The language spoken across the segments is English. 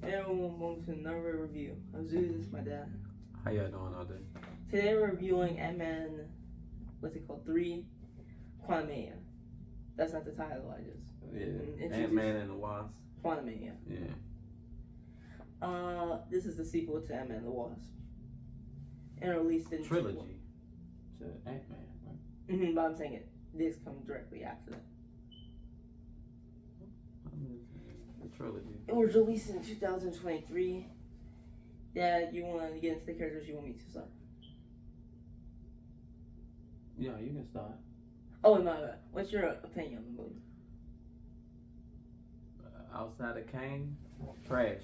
Welcome to another review of Zeus. This is my dad. How y'all doing all day? Today we're reviewing Ant-Man, what's it called? 3, Quantumania. That's not the title, I just Ant-Man and the Wasp. Quantumania. Yeah. This is the sequel to Ant-Man and the Wasp. And released in trilogy to Ant-Man, right? But I'm saying this comes directly after that. The trilogy. It was released in 2023. Dad, you want to get into the characters? You want me to start? Yeah, you can start. Oh, my bad. What's your opinion on the movie? Outside of Kang, trash.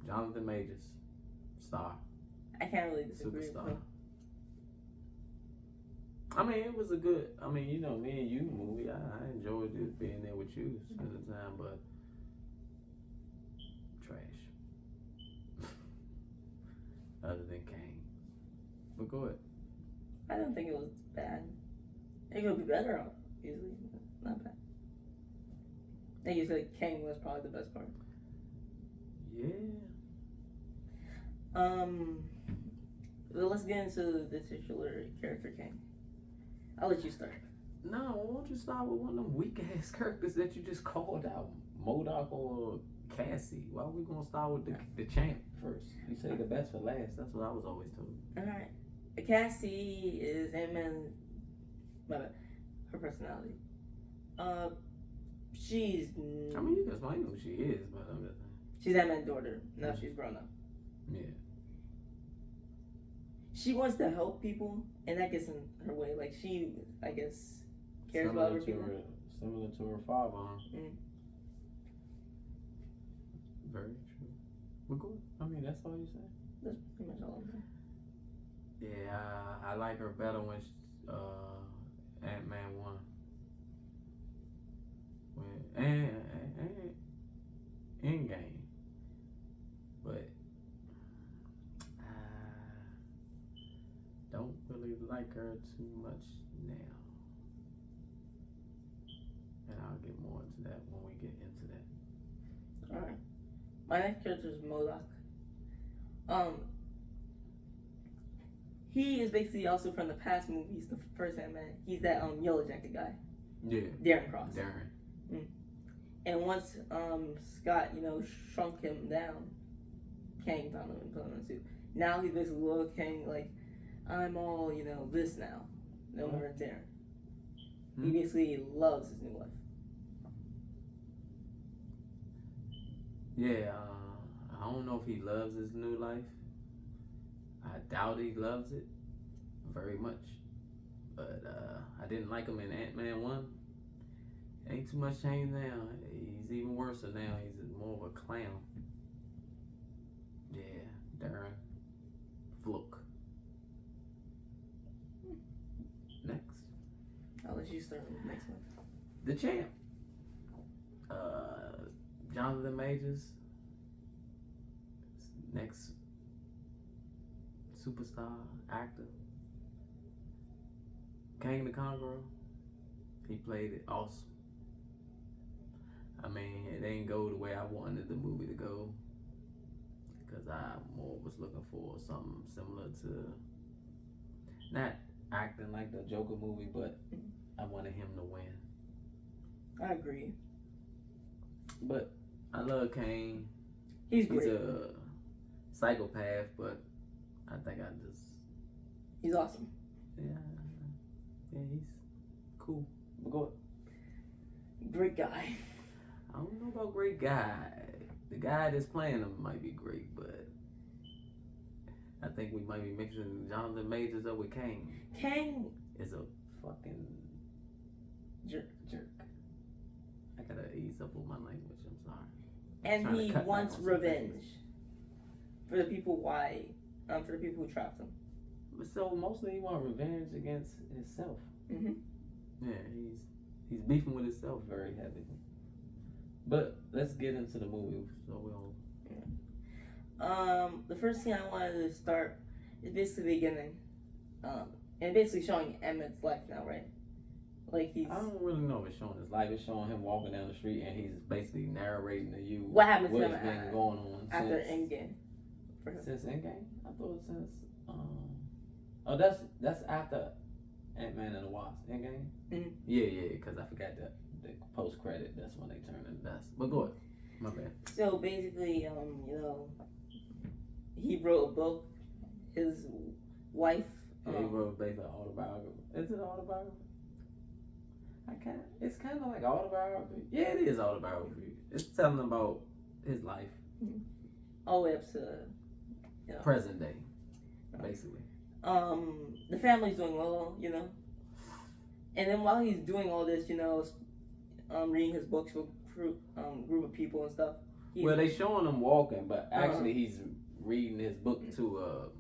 Jonathan Majors, star. I can't really disagree with Superstar. him. I mean, it was a good. I mean, you know, me and you movie. I enjoyed it being there with you, spending time, but trash. Other than Kang, but go ahead. I don't think it was bad. It could be better, easily. Not bad. I think you said Kang was probably the best part. Yeah. Well, let's get into the titular character Kang. I'll let you start. No, why don't you start with one of them weak ass characters that you just called out, MODOK or Cassie? Why are we gonna start with the champ first? You say the best for last. That's what I was always told. All right, Cassie is Ant-Man. Her personality. She's. I mean, you can explain who she is, but I'm just. She's Ant-Man's daughter. Now she's grown up. Yeah. She wants to help people, and that gets in her way. Like, she, I guess, cares about other people. Similar to her father, huh? Very true. But good. I mean, that's all you say? That's pretty much all I'm saying. Yeah, I like her better when Ant-Man won. And Endgame. But don't really like her too much now. And I'll get more into that when we get into that. Alright. My next character is MODOK. He is basically also from the past movies, the first Ant-Man. He's that Yellow Jacket guy. Yeah. Darren Cross. Darren. And once Scott, shrunk him down, Kang found him and put him in a suit. Now he's basically little Kang, like, I'm all, this now. No more Darren. He basically loves his new life. Yeah, I don't know if he loves his new life. I doubt he loves it very much. But I didn't like him in Ant-Man 1. Ain't too much change now. He's even worse now. He's more of a clown. Yeah, Darren. Fluke. Next. I'll let you start with the next one. The champ. Jonathan Majors. Next superstar actor. Kang the Conqueror. He played it awesome. I mean, it didn't go the way I wanted the movie to go, because I more was looking for something similar to, not acting like the Joker movie, but I wanted him to win. I agree. But I love Kang. He's great. He's a psychopath, but I think he's awesome. Yeah, he's cool. But go ahead. Great guy. I don't know about great guy. The guy that's playing him might be great, but I think we might be mixing Jonathan Majors up with Kang. Kang is a fucking jerk. I gotta ease up with my language. I'm sorry. And he wants revenge for the people for the people who trapped him. So mostly he wants revenge against himself. Mm-hmm. Yeah, he's beefing with himself very heavily. But let's get into the movie. So we'll. Yeah. The first scene I wanted to start is basically the beginning, and basically showing Emmett's life now, right? Like he's. I don't really know if it's showing his life. It's showing him walking down the street and he's basically narrating to you What happened to what's him been going on after since Endgame? Since Endgame? I thought since oh that's after Ant-Man and the Wasp. Endgame? Mm-hmm. Yeah, because I forgot the post credit. That's when they turn into dust. But go ahead. My bad. So basically, you know, he wrote a book. His wife. Yeah, he wrote basically an autobiography. Is it autobiography? It's kind of like autobiography. Yeah, it is autobiography. It's telling about his life. All the way up to, you know, present day, basically. The family's doing well, you know. And then while he's doing all this, you know, reading his books with group of people and stuff. Well, they showing him walking, but actually he's reading his book to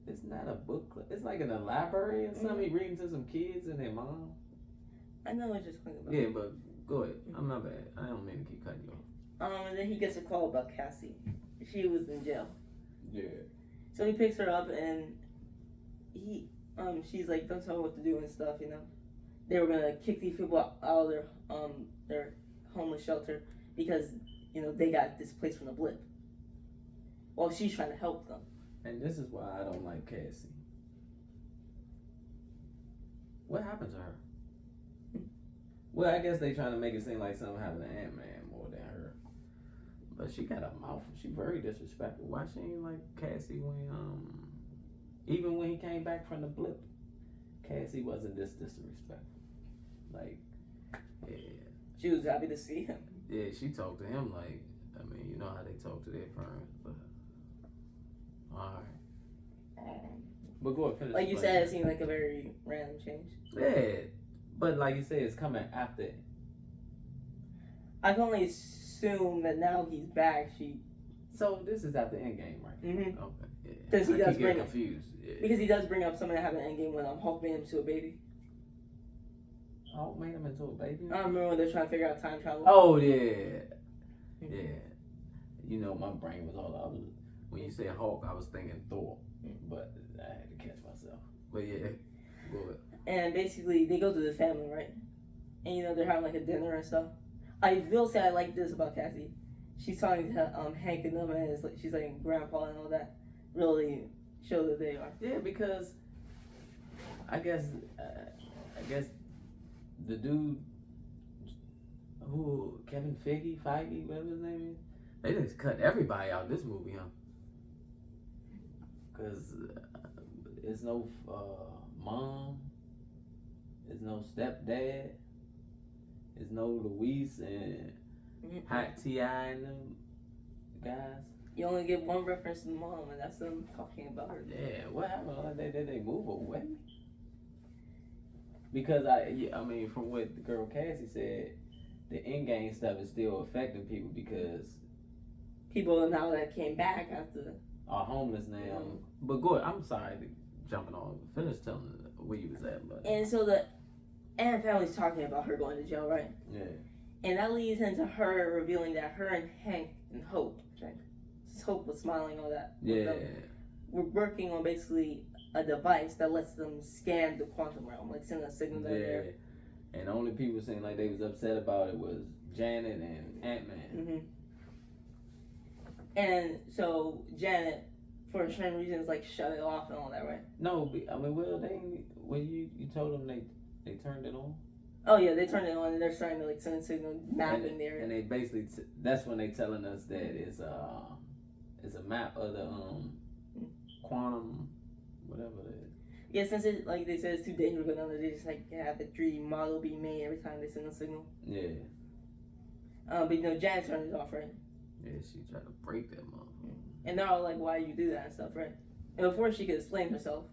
it's not a book club. It's like in a library or something. He reading to some kids and their mom. I know what you're talking about. Yeah, but go ahead. I'm not bad. I don't mean to keep cutting you off. And then he gets a call about Cassie. She was in jail. Yeah. So he picks her up and she's like, don't tell me what to do and stuff, you know. They were gonna kick these people out of their homeless shelter because, you know, they got displaced from the blip. Well, she's trying to help them. And this is why I don't like Cassie. What happened to her? Well, I guess they trying to make it seem like something happened to Ant-Man more than her. But she got a mouth. She very disrespectful. Why she ain't like Cassie when even when he came back from the blip, Cassie wasn't this disrespectful. Like, yeah. She was happy to see him. Yeah, she talked to him like, I mean, you know how they talk to their parents, but alright. But go ahead, finish. Like you said, it seemed like a very random change. Yeah, but like you said, it's coming after. I can only assume that now he's back. So this is after Endgame, right? Mm-hmm. Okay. Yeah. Because he does bring confused. Yeah. Because he does bring up something that happened in Endgame when Hulk made him to a baby. Hulk made him into a baby? I remember when they're trying to figure out time travel. Oh yeah, yeah. You know, my brain was all over. When you said Hulk, I was thinking Thor, but I had to catch myself. But yeah, go ahead. And basically, they go to the family, right? And you know, they're having like a dinner and stuff. I will say I like this about Cassie. She's talking to Hank and them, and it's like, she's like grandpa and all that. Really show that they are. Yeah, because I guess the dude who Kevin Feige, whatever his name is, they just cut everybody out of this movie, huh? Because there's no mom, there's no stepdad, there's no Luis and Hot T.I. and them guys. You only get one reference to the mom, and that's them talking about her. Yeah, what happened? Did they move away? Because I mean, from what the girl Cassie said, the Endgame stuff is still affecting people because people now that came back after are homeless now. But go ahead. I'm sorry to jumping on. Finish telling where you was at, but. And so the Ant family's talking about her going to jail, right? Yeah. And that leads into her revealing that her and Hank and Hope was smiling, all that. Yeah. We're working on basically a device that lets them scan the quantum realm, like send a signal there. And the only people saying like they was upset about it was Janet and Ant-Man. And so Janet, for certain reasons, like shut it off and all that, right? No, I mean, you told them they turned it on. Oh yeah, they turned it on and they're starting to like send a signal mapping there. And they basically that's when they telling us that it's a map of the quantum, whatever it is. Yeah, since it like they said it's too dangerous to go down there, they just like have the 3D model be made every time they send a signal. Yeah. But you know, Janet turned it off, right? Yeah, she tried to break that motherfucker. And they're all like, "Why you do that and stuff, right?" And before she could explain herself,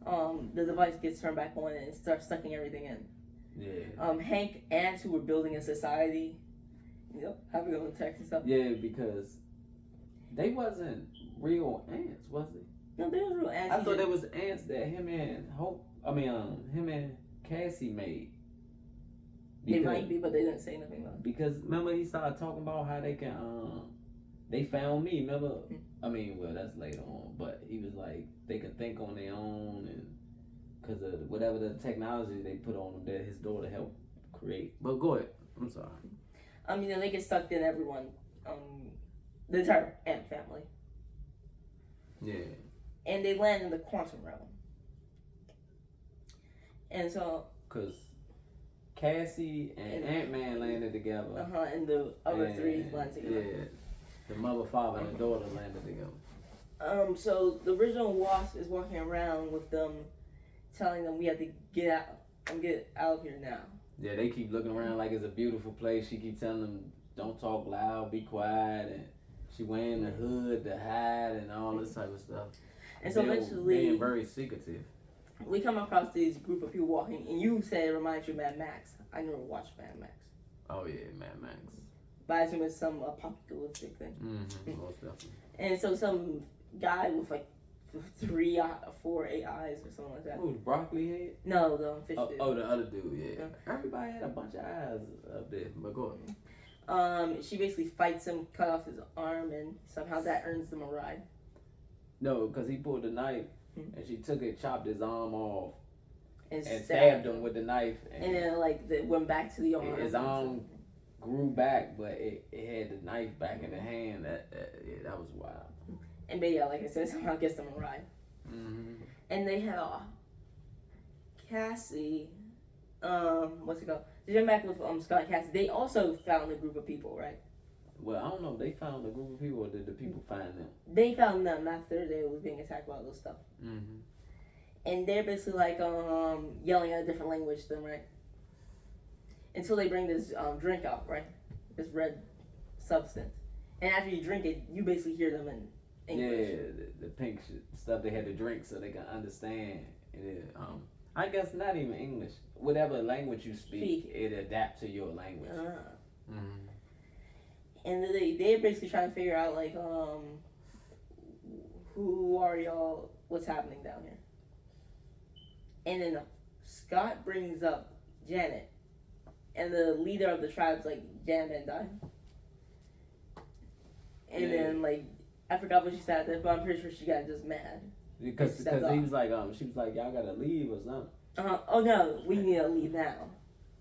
the device gets turned back on and it starts sucking everything in. Yeah. Hank ants who were building a society, you know, having their own text and stuff. Yeah, because they wasn't real ants, was they? No, they were real ants. I thought there was ants that him and Cassie made. They might be, but they didn't say nothing about it. Because remember he started talking about how they can they found me, remember? I mean, well that's later on, but he was like they can think on their own and because of whatever the technology they put on him that his daughter helped create. But go ahead. I'm sorry. They get sucked in everyone, the entire Ant family, Yeah. and they land in the quantum realm. And so, because Cassie and Ant-Man landed together. And the other three landed together. Yeah. The mother, father, and the daughter landed together. So the original Wasp is walking around with them, telling them we have to get out of here now. Yeah, they keep looking around like it's a beautiful place. She keep telling them, don't talk loud, be quiet, and she wearing the hood, the hat, and all this type of stuff. And so eventually, being very secretive. We come across this group of people walking, and you said it reminds you of Mad Max. I never watched Mad Max. Oh yeah, Mad Max. But I assume it's some apocalyptic thing. Mm-hmm, most definitely. And so some guy with like 3, 4, 8 eyes or something like that. Who, broccoli head? No, the fish dude. Oh, the other dude, yeah. Everybody had a bunch of eyes up there, but go ahead. She basically fights him, cut off his arm, and somehow that earns them a ride. No, because he pulled the knife, and she took it, chopped his arm off, and stabbed him with the knife. And then, it went back to the arm. His arm grew back, but it had the knife back in the hand. That was wild. And but yeah, like I said, somehow gets them a ride. Mm-hmm. And they have Cassie. What's it called? They went back with Scott and Cassie. They also found a group of people, right? Well, I don't know. They found a group of people, or did the people find them? They found them after they was being attacked by all this stuff. Mm-hmm. And they're basically yelling at a different language to them, right? Until they bring this drink out, right? This red substance. And after you drink it, you basically hear them in English. Yeah, the pink stuff they had to drink so they can understand. I guess not even English. Whatever language you speak. It adapts to your language. Mm-hmm. And they're basically trying to figure out who are y'all? What's happening down here? And then Scott brings up Janet, and the leader of the tribe's like, Janet died. And then I forgot what she said there, but I'm pretty sure she got just mad. Because he was like, she was like, y'all gotta leave or something. Oh no, we need to leave now.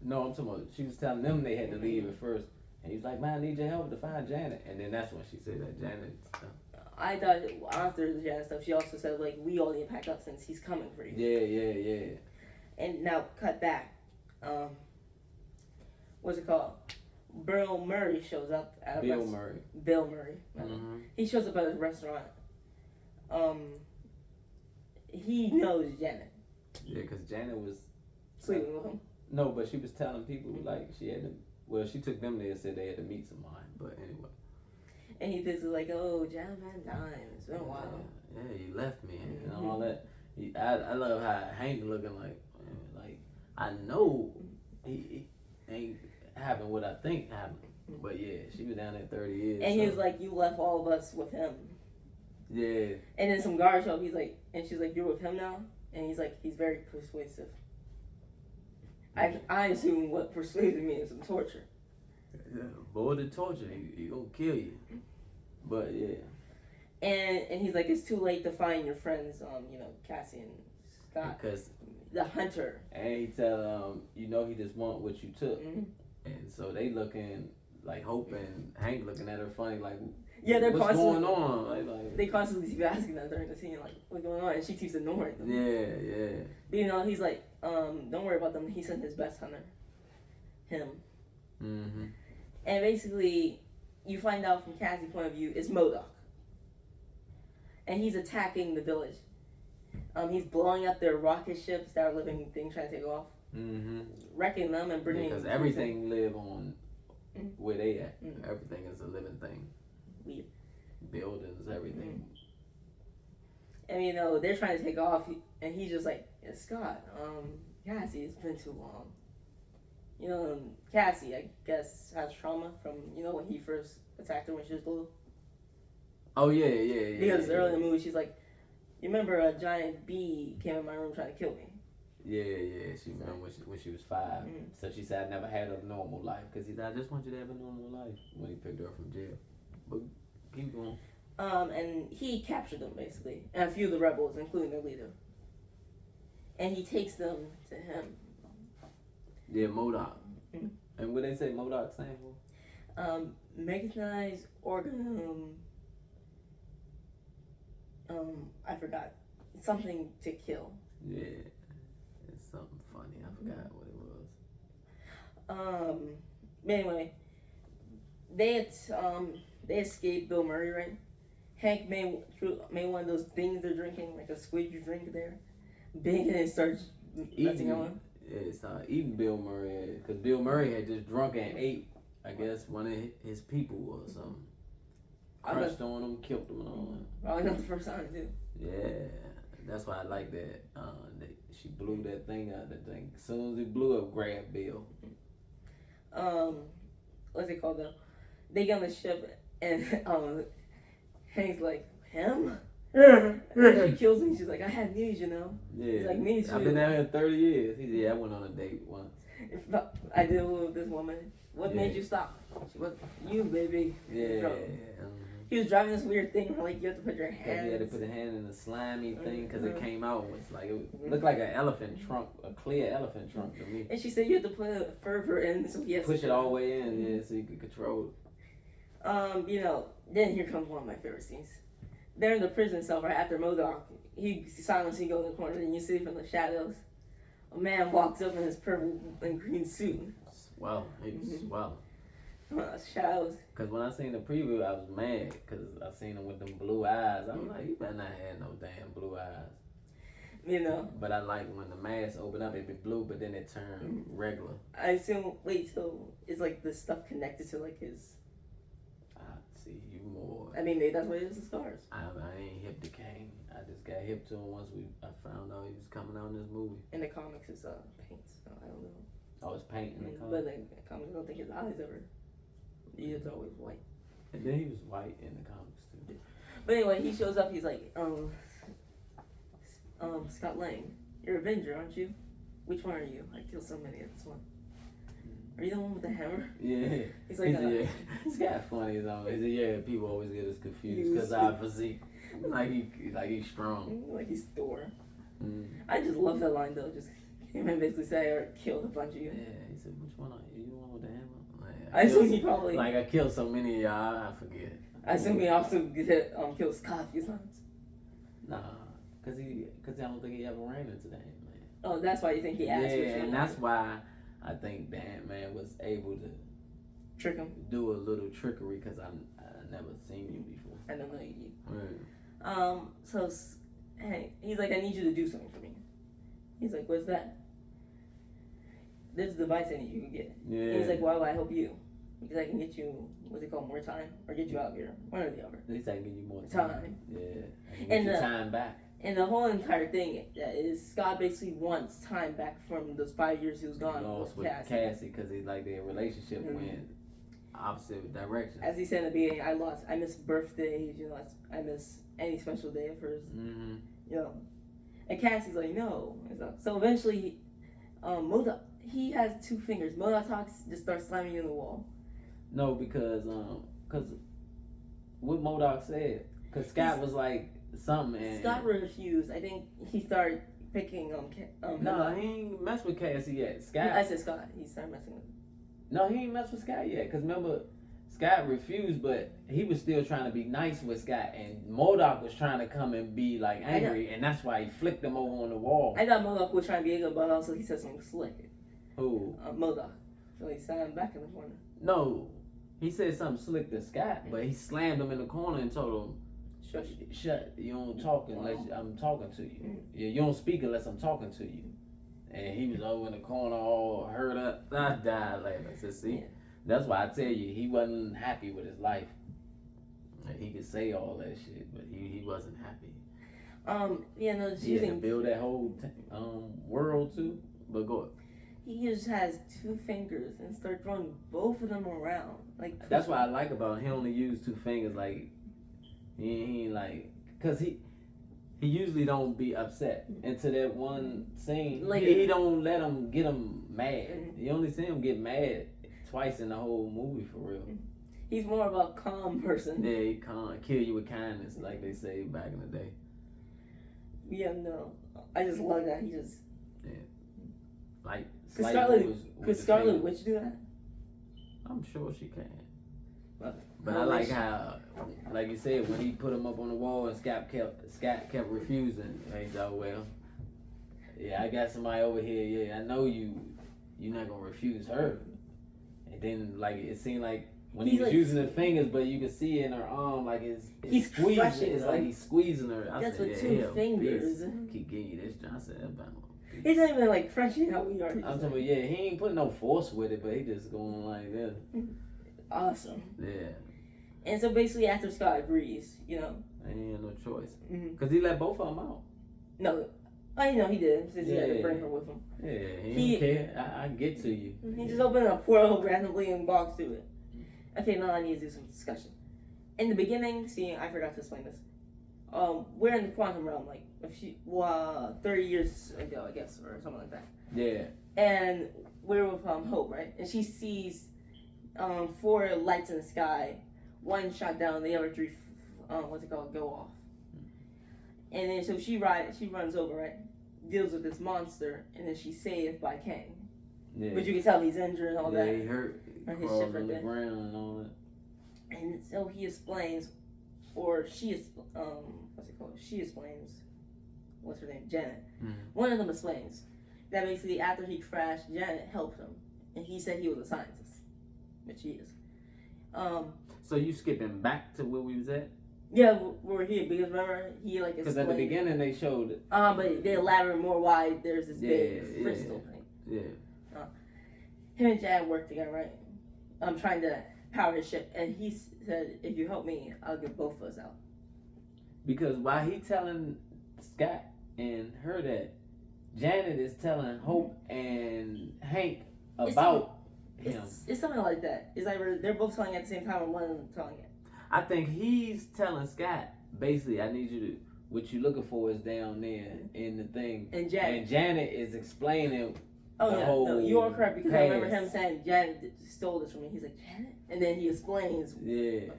No, I'm talking about, she was telling them they had to leave at first. And he was like, man, I need your help to find Janet. And then that's when she said that Janet stuff. I thought after the Janet stuff, she also said, we all need to pack up since he's coming for you. Yeah. And now, cut back. What's it called? Bill Murray shows up at a restaurant. Bill Murray. Mm-hmm. He shows up at a restaurant. He knows Janet. Yeah, because Janet was sleeping with him. No, but she was telling people she had to. Well, she took them there and said they had to meet someone. But anyway. And he just was like, oh, Janet Van Dyne. It's been a while. Yeah, you left me and all that. I love how Hank looking like I know he ain't having what I think happened. But yeah, she was down there 30 years. And he was like, you left all of us with him. Yeah. And then some guards show up. He's like, and she's like, you're with him now? And he's like, he's very persuasive. I assume what persuasive means is some torture. Yeah, boy, the torture, he gonna kill you. But yeah. And he's like, it's too late to find your friends, Cassie and Scott. Because the hunter. And he tell he just want what you took. Mm-hmm. And so they looking like hoping, Hank looking at her funny like, yeah, they're what's constantly going on? Like, they constantly keep asking that during the scene, like, what's going on? And she keeps ignoring them. Yeah. But, he's like, don't worry about them. He sent his best hunter. Him. Mm-hmm. And basically, you find out from Cassie's point of view, it's MODOK. And he's attacking the village. He's blowing up their rocket ships that are living things trying to take off. Mm-hmm. Wrecking them and bringing... Because everything live on where they at. Mm-hmm. Everything is a living thing. Weird. Buildings, everything. Mm-hmm. And, they're trying to take off, and he's just like, Scott, Cassie, it's been too long. Cassie, I guess, has trauma from, when he first attacked her when she was little. Oh, yeah. Because early in the movie, she's like, you remember a giant bee came in my room trying to kill me? Yeah. She remember when she was 5. Mm-hmm. So she said, I never had a normal life. Because he said, I just want you to have a normal life when he picked her up from jail. But keep going. And he captured them, basically. And a few of the rebels, including their leader. and he takes them to him. Yeah, MODOK. Mm. And what they say MODOK stand for? Mechanized organ. I forgot. Something to kill. Yeah, it's something funny. I forgot what it was. Anyway, they escaped Bill Murray, right? Hank made one of those things they're drinking, like a squid you drink there. Big, and it starts messing on. Yeah, it's eating Bill Murray, because Bill Murray had just drunk and ate, I guess, one of his people or something. Crushed on him, killed him and all that. Probably not the first time, too. Yeah, that's why I like that. She blew that thing out, that thing. As soon as it blew up, grabbed Bill. What's it called, though? They get on the ship, and Hank's like, him? And she kills him. She's like, I had news, you know. Yeah. He's like, me too. I've been out here 30 years. He said, yeah, I went on a date once. I did with this woman. What made you stop? She was, you, baby. Yeah. He was driving this weird thing where, like, you have to put your hand. You had to put a hand in the slimy thing because it came out and was like, it looked like an elephant trunk, a clear elephant trunk to me. And she said you had to put a fervor in so he has push it all the way in, yeah, so you could control it. You know, then here comes one of my favorite scenes. They're in the prison cell right after MODOK. He silently goes in the corner, and you see from the shadows, a man walks up in his purple and green suit. Swell, he was swell. Shadows. Because when I seen the preview, I was mad because I seen him with them blue eyes. I was like, you better not have no damn blue eyes. You know. But I like when the mask opened up, it be blue, but then it turned regular. I assume, so it's like the stuff connected to like his. See you more. I mean, maybe that's what it is, the scars. I ain't hip to Kane. I just got hip to him once I found out he was coming out in this movie. In the comics, it's paint, so I don't know. Oh, it's paint in the comics? But in the comics, I don't think his eyes ever. He is always white. And then he was white in the comics too. But anyway, he shows up, he's like, Scott Lang, you're Avenger, aren't you? Which one are you? I killed so many at this one. Are you the one with the hammer? Yeah. He's like, yeah. It's kind of funny though. He said, yeah, people always get us confused because our physique, like he's strong. Like he's Thor. I just love that line though. Just him and basically say, I killed a bunch of you. Yeah, he said, which one are you? You the one with the hammer? Like, I assume he probably. Like I killed so many of y'all, I forget. I assume he also killed Scott a few times. Nah, cause I don't think he ever ran into the Ant-Man. Oh, that's why you think he asked. Yeah, and that's why I think the Ant-Man was able to trick him, do a little trickery, because I never seen you before. I don't know you. Right. So hey, he's like, I need you to do something for me. He's like, what's that? There's a device I need you to get. Yeah. And he's like, why would I help you? Because I can get you, what's it called, more time, or get you out here, one or the other. At least I can give you more time. Yeah. I can get your time back. And the whole entire thing is Scott basically wants time back from those 5 years he was gone with Cassie, because he's like their relationship went opposite directions. As he said in the beginning, I miss birthdays, you know, I miss any special day of hers, you know. And Cassie's like, no. So eventually, MODOK, he has 2 fingers. MODOK just starts slamming you in the wall. No, because what MODOK said, because Scott was like something, and Scott refused. I think he started picking no, he ain't messed with Cassie yet. Scott. I said Scott. He started messing with him. No, he ain't messed with Scott yet. Because remember, Scott refused, but he was still trying to be nice with Scott, and MODOK was trying to come and be like angry, and that's why he flicked him over on the wall. I thought MODOK was trying to be ignorant, but also he said something slick. Who? MODOK. So he sat him back in the corner. No, he said something slick to Scott, but he slammed him in the corner and told him, Shut. You don't talk unless I'm talking to you. Yeah, you don't speak unless I'm talking to you. And he was over in the corner all hurt up. I died laughing. I said, see, that's why I tell you, he wasn't happy with his life. He could say all that shit, but he wasn't happy. He had to build that whole world too. But go ahead. He just has 2 fingers and start throwing both of them around. Like that's what I like about him. He only used 2 fingers. Like he ain't like, cause he usually don't be upset. Into that one scene, he don't let him get him mad. You only see him get mad twice in the whole movie for real. He's more of a calm person. Yeah, he calm, kill you with kindness, like they say back in the day. Yeah, no, I just love that he just like Could slight Scarlet, moves with could the Scarlet finger. Witch do that? I'm sure she can. But But I like how, like you said, when he put him up on the wall and Scott kept refusing. He's like, well, yeah, I got somebody over here. Yeah, I know you're not gonna refuse her. And then like it seemed like when he was like, using the fingers, but you could see in her arm like he's squeezing. crushing It's them. like he's squeezing her. I That's said, with yeah, 2 hell, fingers. bitch. Keep giving you this. I said, that bad. He's not even like crushing how we are. I'm talking about, yeah, he ain't putting no force with it, but he just going like this. Awesome. Yeah. And so basically, after Scott agrees, you know. And he had no choice. Mm-hmm. Because he let both of them out. No, I know he did, since he had to bring her with him. Yeah, he don't care. I get to you. He just opened a portal randomly and walked through it. Okay, now I need to do some discussion. In the beginning, see, I forgot to explain this. We're in the quantum realm, like 30 years ago, I guess, or something like that. Yeah. And we're with Hope, right? And she sees 4 lights in the sky. One shot down, the other 3, go off. And then so she runs over, right? Deals with this monster, and then she's saved by Kang. Yeah. But you can tell he's injured and all that. Yeah, he hurt. And his Crawled shit right on the there. ground and all that. And so he explains, or she She explains. What's her name? Janet. Mm-hmm. One of them explains that basically after he crashed, Janet helped him, and he said he was a scientist, which he is. So you skipping back to where we was at? Yeah, we're here because remember he like Because at the beginning they showed it. but they elaborate more why there's this big crystal thing. Yeah. Him and Janet work together, right? I'm trying to power his ship, and he said, "If you help me, I'll get both of us out." Because while he telling Scott and her that, Janet is telling Hope and Hank about him. It's something like that. It's like they're both telling it at the same time, and one of them telling it. I think he's telling Scott, basically, I need you to, what you looking for is down there in the thing. And Janet is explaining Oh the yeah, whole no, you are correct because I remember him past. saying Janet stole this from me. He's like Janet, and then he explains. Yeah.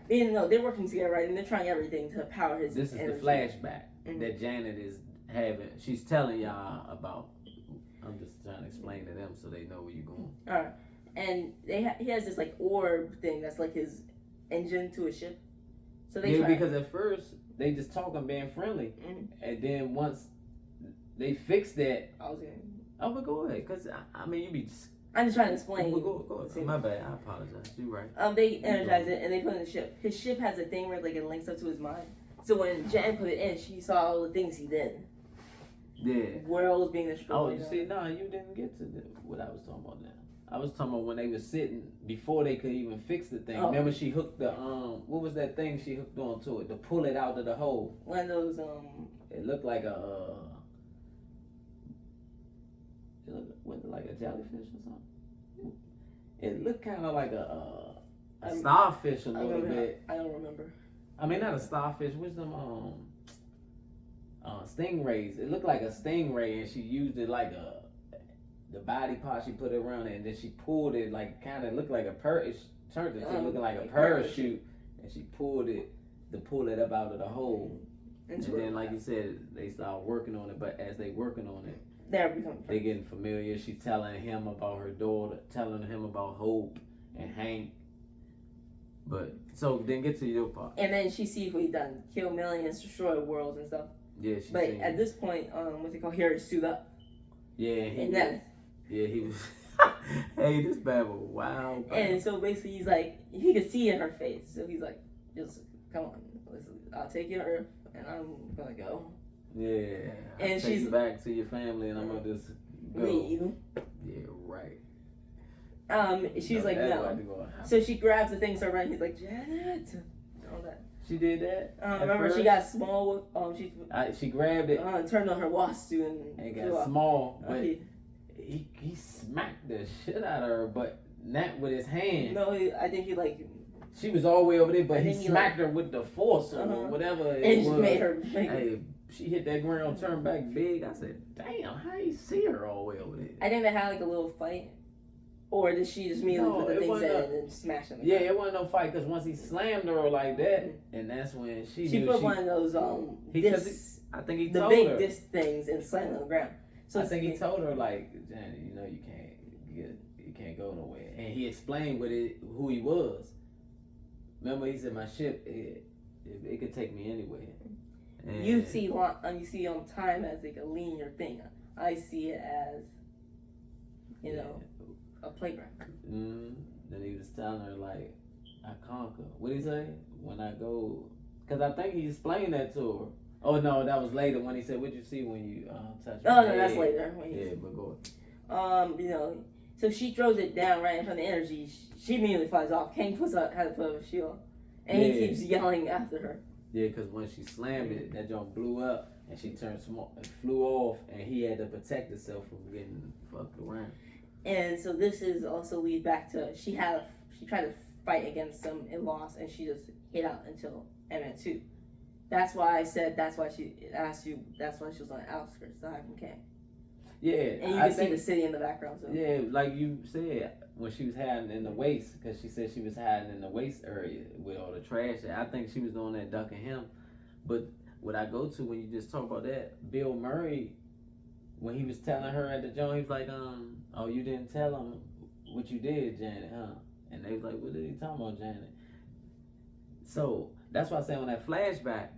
You know, they're working together, right? And they're trying everything to power his. This is energy. the flashback Mhm. that Janet is having. She's telling y'all about. I'm just trying to explain to them so they know where you're going. All right, and he has this like orb thing that's like his engine to his ship. So they try. Because at first they just talking being friendly, and then once they fix that, I was gonna. oh, but go ahead, cause I mean you be. I'm just trying to explain. Go ahead. My bad. I apologize. You right. They energize it and they put it in the ship. His ship has a thing where like it links up to his mind. So when Jen put it in, she saw all the things he did. Yeah. Worlds being destroyed. Oh, see, no, you didn't get to what I was talking about now. I was talking about when they were sitting before they could even fix the thing. Oh. Remember, she hooked the what was that thing she hooked onto it to pull it out of the hole? One of those It looked like a was it like a jellyfish or something? It looked kind of like a starfish a little bit. I don't remember. I mean, not a starfish. What's them stingrays? It looked like a stingray, and she used it like the body part. She put it around it, and then she pulled it like kind of looked like it turned it to looking like a parachute, and she pulled it to pull it up out of the hole. And then, like you said, they start working on it. But as they working on it, they getting familiar. She's telling him about her daughter, telling him about Hope and Hank. But so then get to your part. And then she sees what he done: kill millions, destroy worlds and stuff. Yeah, but at this point, what's it called? Harry suit up. Yeah, he was. Hey, this bad was wild. And so basically, he's like, he could see in her face. So he's like, just come on, I'll take you to Earth, and I'm gonna go. Yeah. And she's you back to your family, and I'm gonna just go. Leave. Yeah, right. She's like, no. So she grabs the thing, so right, he's like, Janet. All that. She did that. Remember, she got small. She grabbed it. Turned on her wasp suit and got small. But he smacked the shit out of her, but not with his hand. No, I think he like. She was all the way over there, but he smacked her with the force or whatever it was. Made her. Hey, she hit that ground, turned back big. I said, damn, how you see her all the way over there? I think they had like a little fight. Or did she just immediately put the things in and smash them? Yeah, it wasn't no fight because once he slammed her like that, and that's when she put one of those discs. I think he the told big her. disc things and slammed on the ground. So I think he told her like, Janet, you know, you can't go nowhere, and he explained who he was. Remember, he said my ship it could take me anywhere. And you see time as like a linear thing. I see it as, you know, a playground. Then he was telling her like, I conquer. What did he say? When I go, because I think he explained that to her. Oh no, that was later when he said, "What'd you see when you touch me?" Oh no, that's later. Yeah, but go ahead. You know, so she throws it down right in front of the energy. She immediately flies off. Kang had to put up a shield, and he keeps yelling after her. Yeah, because when she slammed it, that jump blew up, and she turned small and flew off, and he had to protect himself from getting fucked around. And so this is also lead back to she tried to fight against them and lost, and she just hid out until Ant-Man 2. That's why I said that's why she asked you. That's why she was on the outskirts, the hide from Kang. Yeah, and you can see the city in the background. So. Yeah, like you said, when she was hiding in the waste, because she said she was hiding in the waste area with all the trash. I think she was doing that ducking him. But what I go to when you just talk about that, Bill Murray, when he was telling her at the joint, he was like, oh, you didn't tell him what you did, Janet, huh? And they was like, what did he talking about, Janet? So that's why I say on that flashback,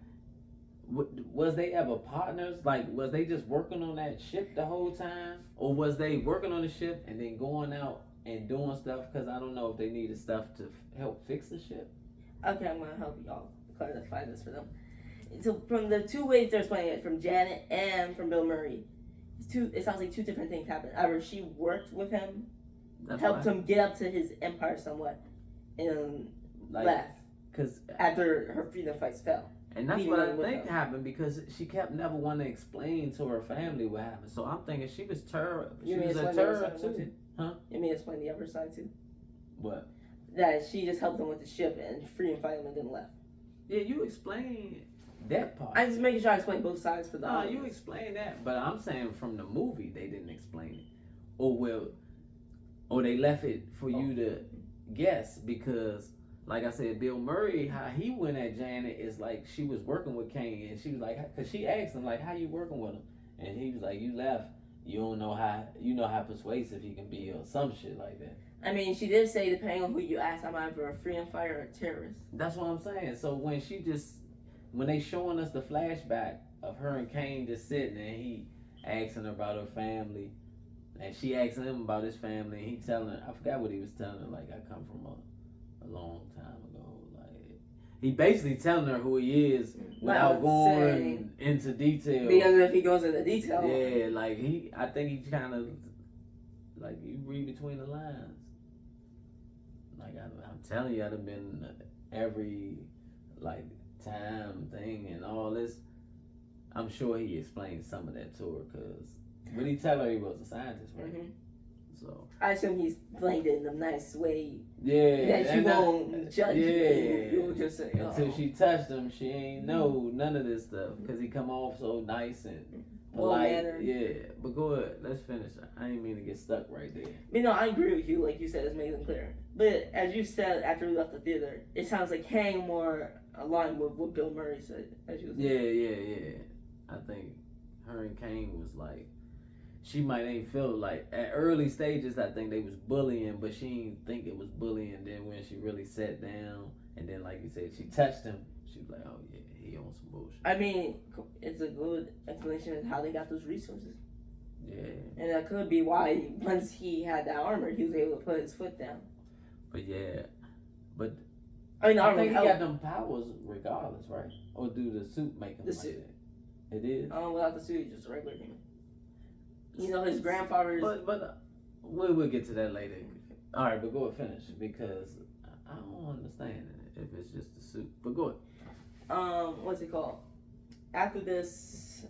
was they ever partners? Like, was they just working on that ship the whole time? Or was they working on the ship and then going out and doing stuff? Because I don't know if they needed stuff to help fix the ship. Okay, I'm going to help y'all clarify this for them. So from the two ways they're explaining it, from Janet and from Bill Murray, it sounds like two different things happened. Either she worked with him, helped him get up to his empire somewhat, and left after her freedom fights fell. And that's what I think happened, because she kept never wanting to explain to her family what happened. So I'm thinking she was terror. She was a terror too. Huh? You mean explain the other side too? What? That she just helped them with the ship and freedom fight them and then left. Yeah, you explain that part. I'm just making sure I explain both sides for the audience. You explain that, but I'm saying from the movie they didn't explain it, or they left it for you to guess, because. Like I said, Bill Murray, how he went at Janet is like she was working with Kane, and she was like, because she asked him like, how you working with him, and he was like, you left, you don't know how persuasive he can be, or some shit like that. I mean, she did say depending on who you ask, I'm either a freedom fighter or a terrorist. That's what I'm saying. So when they showing us the flashback of her and Kane just sitting, and he asking her about her family, and she asking him about his family, and he telling her, I forgot what he was telling her, like I come from a long time ago. Like, he basically telling her who he is without going into detail. Because if he goes into detail, yeah, like I think he kind of like you read between the lines. Like I'm telling you, I'd have been every like time thing and all this. I'm sure he explained some of that to her, because when he tell her he was a scientist, right? Mm-hmm. So I assume he's played it in a nice way. Yeah, that you won't judge. Yeah, you'll just say, until she touched him, she ain't know none of this stuff, because he come off so nice and polite. Yeah, but go ahead, let's finish. I didn't mean to get stuck right there. You know, I agree with you. Like you said, it's made them clear. But as you said after we left the theater, it sounds like Kang more aligned with what Bill Murray said. As you said. Yeah. I think her and Kang was like. She might ain't feel like at early stages. I think they was bullying, but she didn't think it was bullying. Then when she really sat down, and then like you said, she touched him. She was like, "Oh yeah, he on some bullshit." I mean, it's a good explanation of how they got those resources. Yeah, and that could be why once he had that armor, he was able to put his foot down. But I think he got them powers regardless, right? Or do the suit make him the like suit? That? It is. Without the suit, just a regular human. You know, his grandfather's... But we'll get to that later. All right, but go ahead, finish, because I don't understand if it's just the suit. But go ahead. What's it called? After this,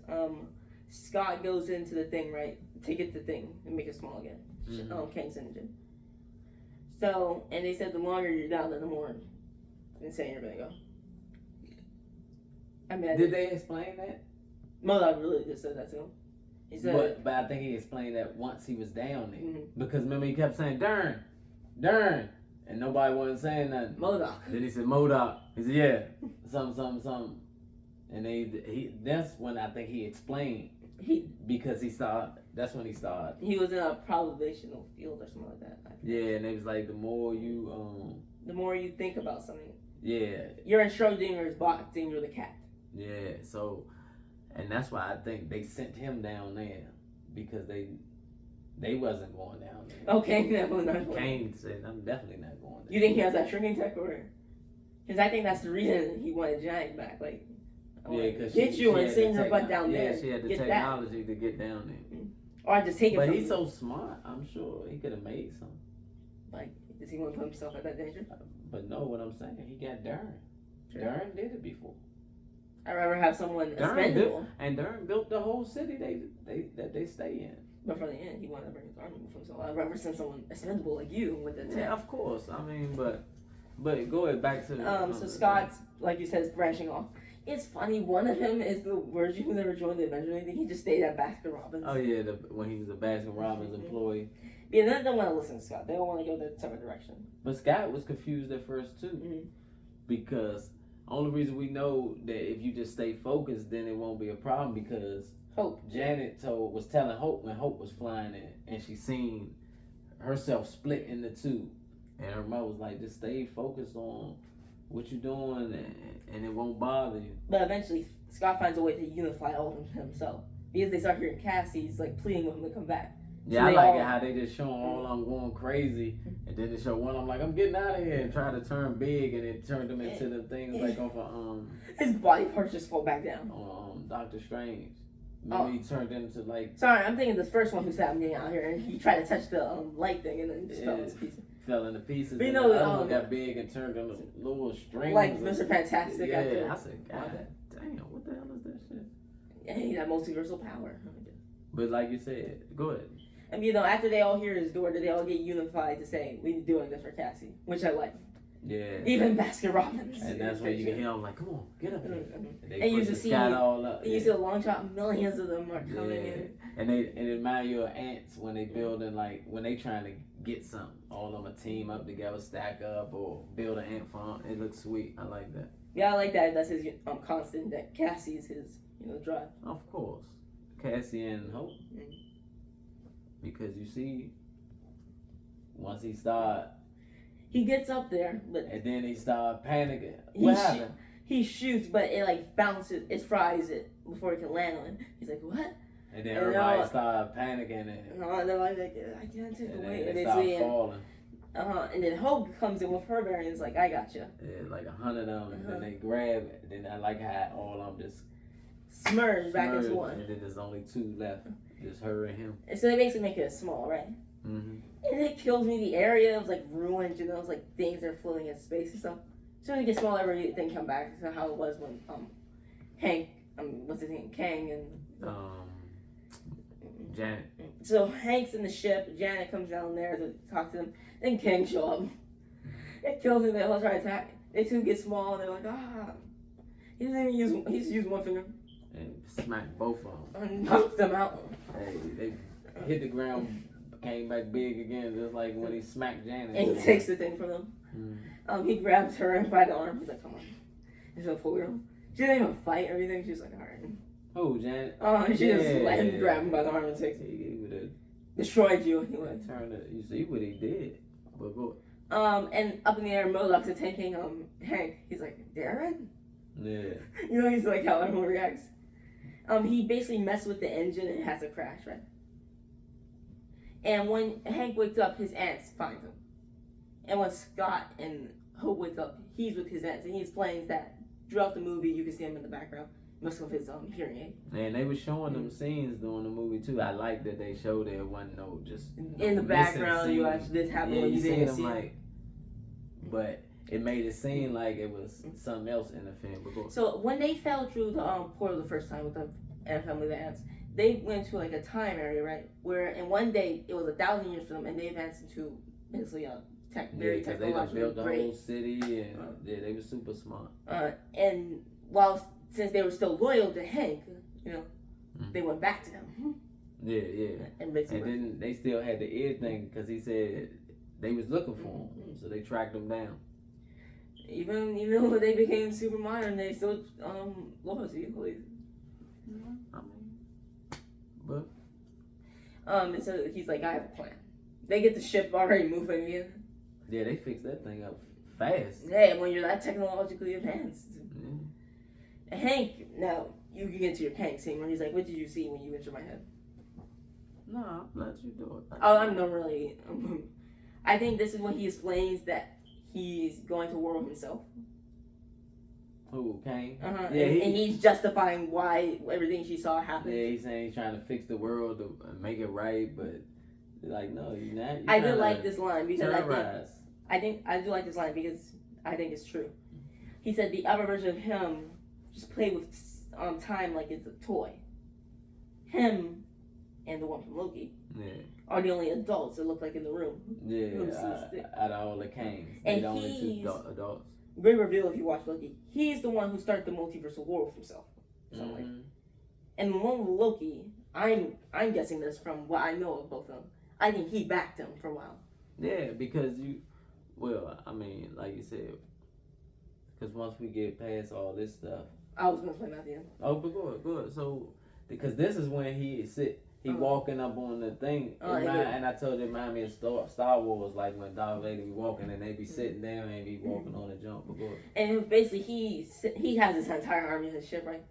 Scott goes into the thing, right? To get the thing and make it small again. Mm-hmm. Kang's engine. So, and they said the longer you're down, the more insane you're gonna go. I mean, did they explain that? MODOK really just said that to him. He said, but I think he explained that once he was down there. Mm-hmm. Because remember he kept saying, Dern, and nobody wasn't saying nothing. MODOK. Then he said, MODOK. He said, yeah, something. And that's when I think he explained. Because he saw That's when he started. He was in a probational field or something like that. Yeah, and it was like the more you think about something. Yeah. You're in Schrodinger's box and you're the cat. Yeah. So, and that's why I think they sent him down there because they wasn't going down there. Okay, definitely not going. Kane said, "I'm definitely not going there." You think he has that shrinking tech, or? Because I think that's the reason he wanted Janet back. Like, because get you and send her butt down there. Yeah, she had the technology to get down there. Or just take it. But he's so smart. I'm sure he could have made some. Like, does he want to put himself at that danger? But no, what I'm saying, he got Dern. Sure. Dern did it before. I'd rather have someone expendable. And Dern built the whole city that they stay in. But for the end, he wanted to bring his army with himself. I'd rather send someone expendable like you with the tech. Yeah, of course. I mean, but go ahead back to. So Scott's, like you said, is branching off. It's funny. One of them is the Virgin who never joined the Avengers. I think he just stayed at Baskin Robbins. Oh yeah, when he was a Baskin Robbins employee. Yeah, they don't want to listen to Scott. They don't want to go the separate direction. But Scott was confused at first too, because only reason we know that if you just stay focused, then it won't be a problem because Hope. Janet was telling Hope when Hope was flying in, and she seen herself split into two, and her mother was like, "Just stay focused on what you're doing, and it won't bother you." But eventually, Scott finds a way to unify all of them himself because they start hearing Cassie's like pleading with him to come back. Yeah, so I like it how they just show them all I'm going crazy, and then they show one I'm like, I'm getting out of here, and try to turn big, and it turned them into the things like off of his body parts just fall back down. Doctor Strange. Maybe he turned into like. Sorry, I'm thinking this first one who said I'm getting out here, and he tried to touch the light thing, and then just fell into pieces. Fell into pieces. But you know, the other one got big and turned into little strings. Like Mr. Fantastic. Yeah, I said, God damn, what the hell is that shit? Yeah, he had multiversal power. But like you said, go ahead. And after they all hear his door, they all get unified to say, we're doing this for Cassie, which I like. Yeah. Even Baskin Robbins. And that's when you can hear them like, come on, get up here. And you just see all up. And you see a long shot, millions of them are coming in. And it remind you of ants when they building, like, when they trying to get something. All of them a team up together, stack up, or build an ant farm. It looks sweet. I like that. Yeah, I like that. That's his constant, that Cassie is his, drive. Of course. Cassie and Hope. Because you see, once he start, he gets up there, and then he start panicking. What happened? He shoots, but it like bounces, it fries it before it can land on it. He's like, what? And then everybody start panicking, and they're like, I can't take the weight, and they start falling. And then Hope comes in with her variants, like, I got you. Yeah, like 100 of them. And then they grab it. And then I like how all of them just smurge back into one. And then there's only two left. Just her and him. And so they basically make it small, right? Mm-hmm. And it kills me. The area was like ruined, it's like things are floating in space and stuff. So when it gets smaller, everything come back to how it was when Hank, what's his name, Kang and Janet. So Hank's in the ship. Janet comes down there to talk to them. Then Kang show up. It kills me. They all try to attack. They two get small. And they're like, he doesn't even use. He's used one finger. And smacked both of them. And knocked them out. Hey, they hit the ground, came back big again, just like when he smacked Janet. And he takes the thing from them. He grabs her by the arm. He's like, come on. He's gonna pull her. She didn't even fight or anything. She's like, all right. Who, Janet? She just let him grab him by the arm and takes it. He would have destroyed you anyway. You see what he did. But go. And up in the air, Modoc's attacking Hank. He's like, Darren? Yeah. He's like how everyone reacts. He basically messed with the engine and it has a crash, right? And when Hank wakes up, his aunts find him. And when Scott and Hope wake up, he's with his aunts and he explains that throughout the movie you can see him in the background. Must have his hearing aid. And they were showing them scenes during the movie too. I like that they showed there wasn't no just in the background. You watch this happen when you didn't see it. But it made it seem like it was something else in the film. So when they fell through the portal the first time with the family of the ants, they went to like a time area, right? Where in one day it was 1,000 years for them, and they advanced into basically very technologically they built the great whole city, and they were super smart. And since they were still loyal to Hank, they went back to him. Yeah. And then they still had the ear thing because he said they was looking for him, so they tracked him down. Even though they became super modern, they still loyalty. And so he's like, I have a plan. They get the ship already moving again. Yeah, they fixed that thing up fast. Yeah, when you're that technologically advanced. Yeah. Hank, now you can get to your Hank scene where he's like, what did you see when you entered my head? No, I'll let you do it. I'm not really. I think this is when he explains that he's going to war with himself. Who, Kane? Uh-huh. Yeah, and he's justifying why everything she saw happened. Yeah, he's saying he's trying to fix the world to make it right, but like, no, you're not. I do like this line because terrorize. I do like this line because I think it's true. He said the other version of him just played with time like it's a toy. Him and the one from Loki are the only adults that look like in the room. Yeah, out of all the Kanes, and they the only two adults. Great reveal if you watch Loki. He's the one who started the multiversal war with himself. And the one with Loki, I'm guessing this from what I know of both of them. I think he backed him for a while. Yeah, because I mean, like you said, because once we get past all this stuff. I was going to play that at the end. Oh, but good. So, because this is when he walking up on the thing, and I told him, remind me of Star Wars, like when Darth Vader be walking and they be sitting down and be walking on the jump. But good. And basically, he has his entire army in his ship, right?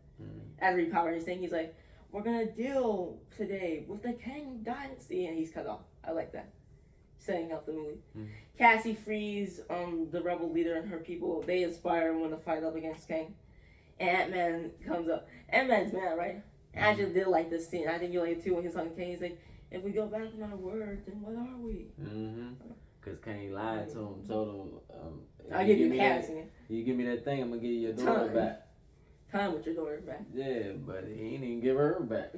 As he repower his thing, he's like, we're going to deal today with the Kang Dynasty, and he's cut off. I like that. Setting up the movie. Cassie frees the rebel leader and her people. They inspire him to fight up against Kang. And Ant-Man comes up. Ant-Man's mad, right? I just did like this scene. I think you like it too when he's on Kang. He's like, if we go back on our word, then what are we? Because Kang lied to him, told him, I'll give you Cassie. You give me that thing, I'm going to give you your daughter back. Time with your daughter back. Yeah, but he ain't even give her back.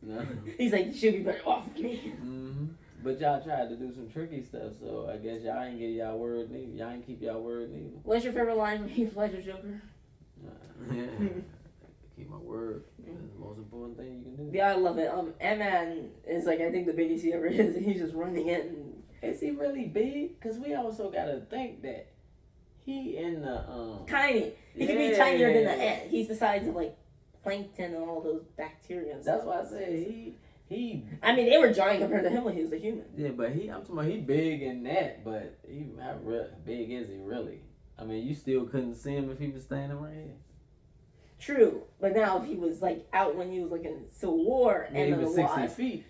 No. He's like, she'll be better off with me. But y'all tried to do some tricky stuff, so I guess y'all ain't get y'all word neither. Y'all ain't keep y'all word neither. What's your favorite line from Heath Ledger's Joker? Keep my word. That's the most important thing you can do. Yeah, I love it. Ant-Man is like, I think the biggest he ever is. He's just running in. Is he really big? Because we also got to think that he in the tiny. He could be tinier than the ant. He's the size of like plankton and all those bacteria. And That's why I said he. I mean, they were giant compared to him when he was a human. Yeah, but I'm talking about he big in that, but he not big is he really? I mean, you still couldn't see him if he was standing right here. True, but now if he was like out when he was like in Civil War and he was 60 Wasp, feet.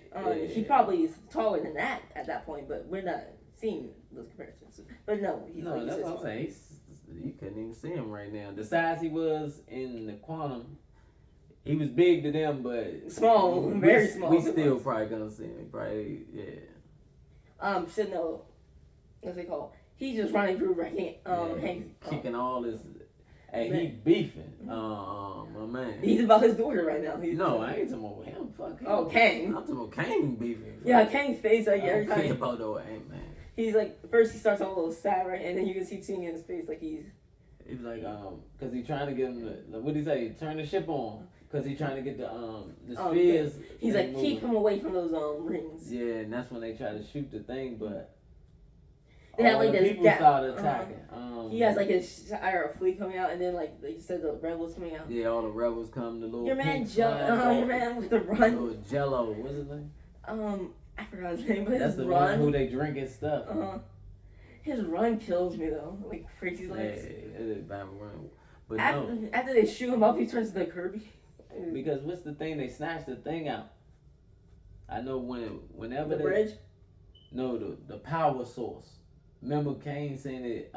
He probably is taller than that at that point. But we're not seeing those comparisons. But no, that's what I'm saying. You couldn't even see him right now. The size he was in the Quantum, he was big to them, but small, very small. We still probably gonna see him. Probably, yeah. So no, what's it called? He's just running through Hank, kicking all his. Hey, he beefing. My man. He's about his daughter right now. No, I ain't talking about him. Fuck him. Oh, Kang. I'm talking about Kang beefing. Yeah, Kang's face like every time. About the Ant-Man. He's like, first he starts off a little sad, right? And then you can keep seeing in his face like he's like, cause he's trying to get him to, what did he say? Turn the ship on. Cause he's trying to get the spheres. He's like, keep him away from those rings. Yeah, and that's when they try to shoot the thing, but they have like this people started attacking. He has like his fleet coming out, and then like you said, the rebels coming out. Yeah, all the rebels come. The little your man your man with the run. Little Jello, what's his name? I forgot his name, but that's his the run. one who they drink and stuff. His run kills me though, like crazy legs. Yeah, it is bad run. But after they shoot him up, he turns to the Kirby. Because what's the thing? They snatched the thing out. I know whenever the bridge. No, the power source. Remember Kane saying it.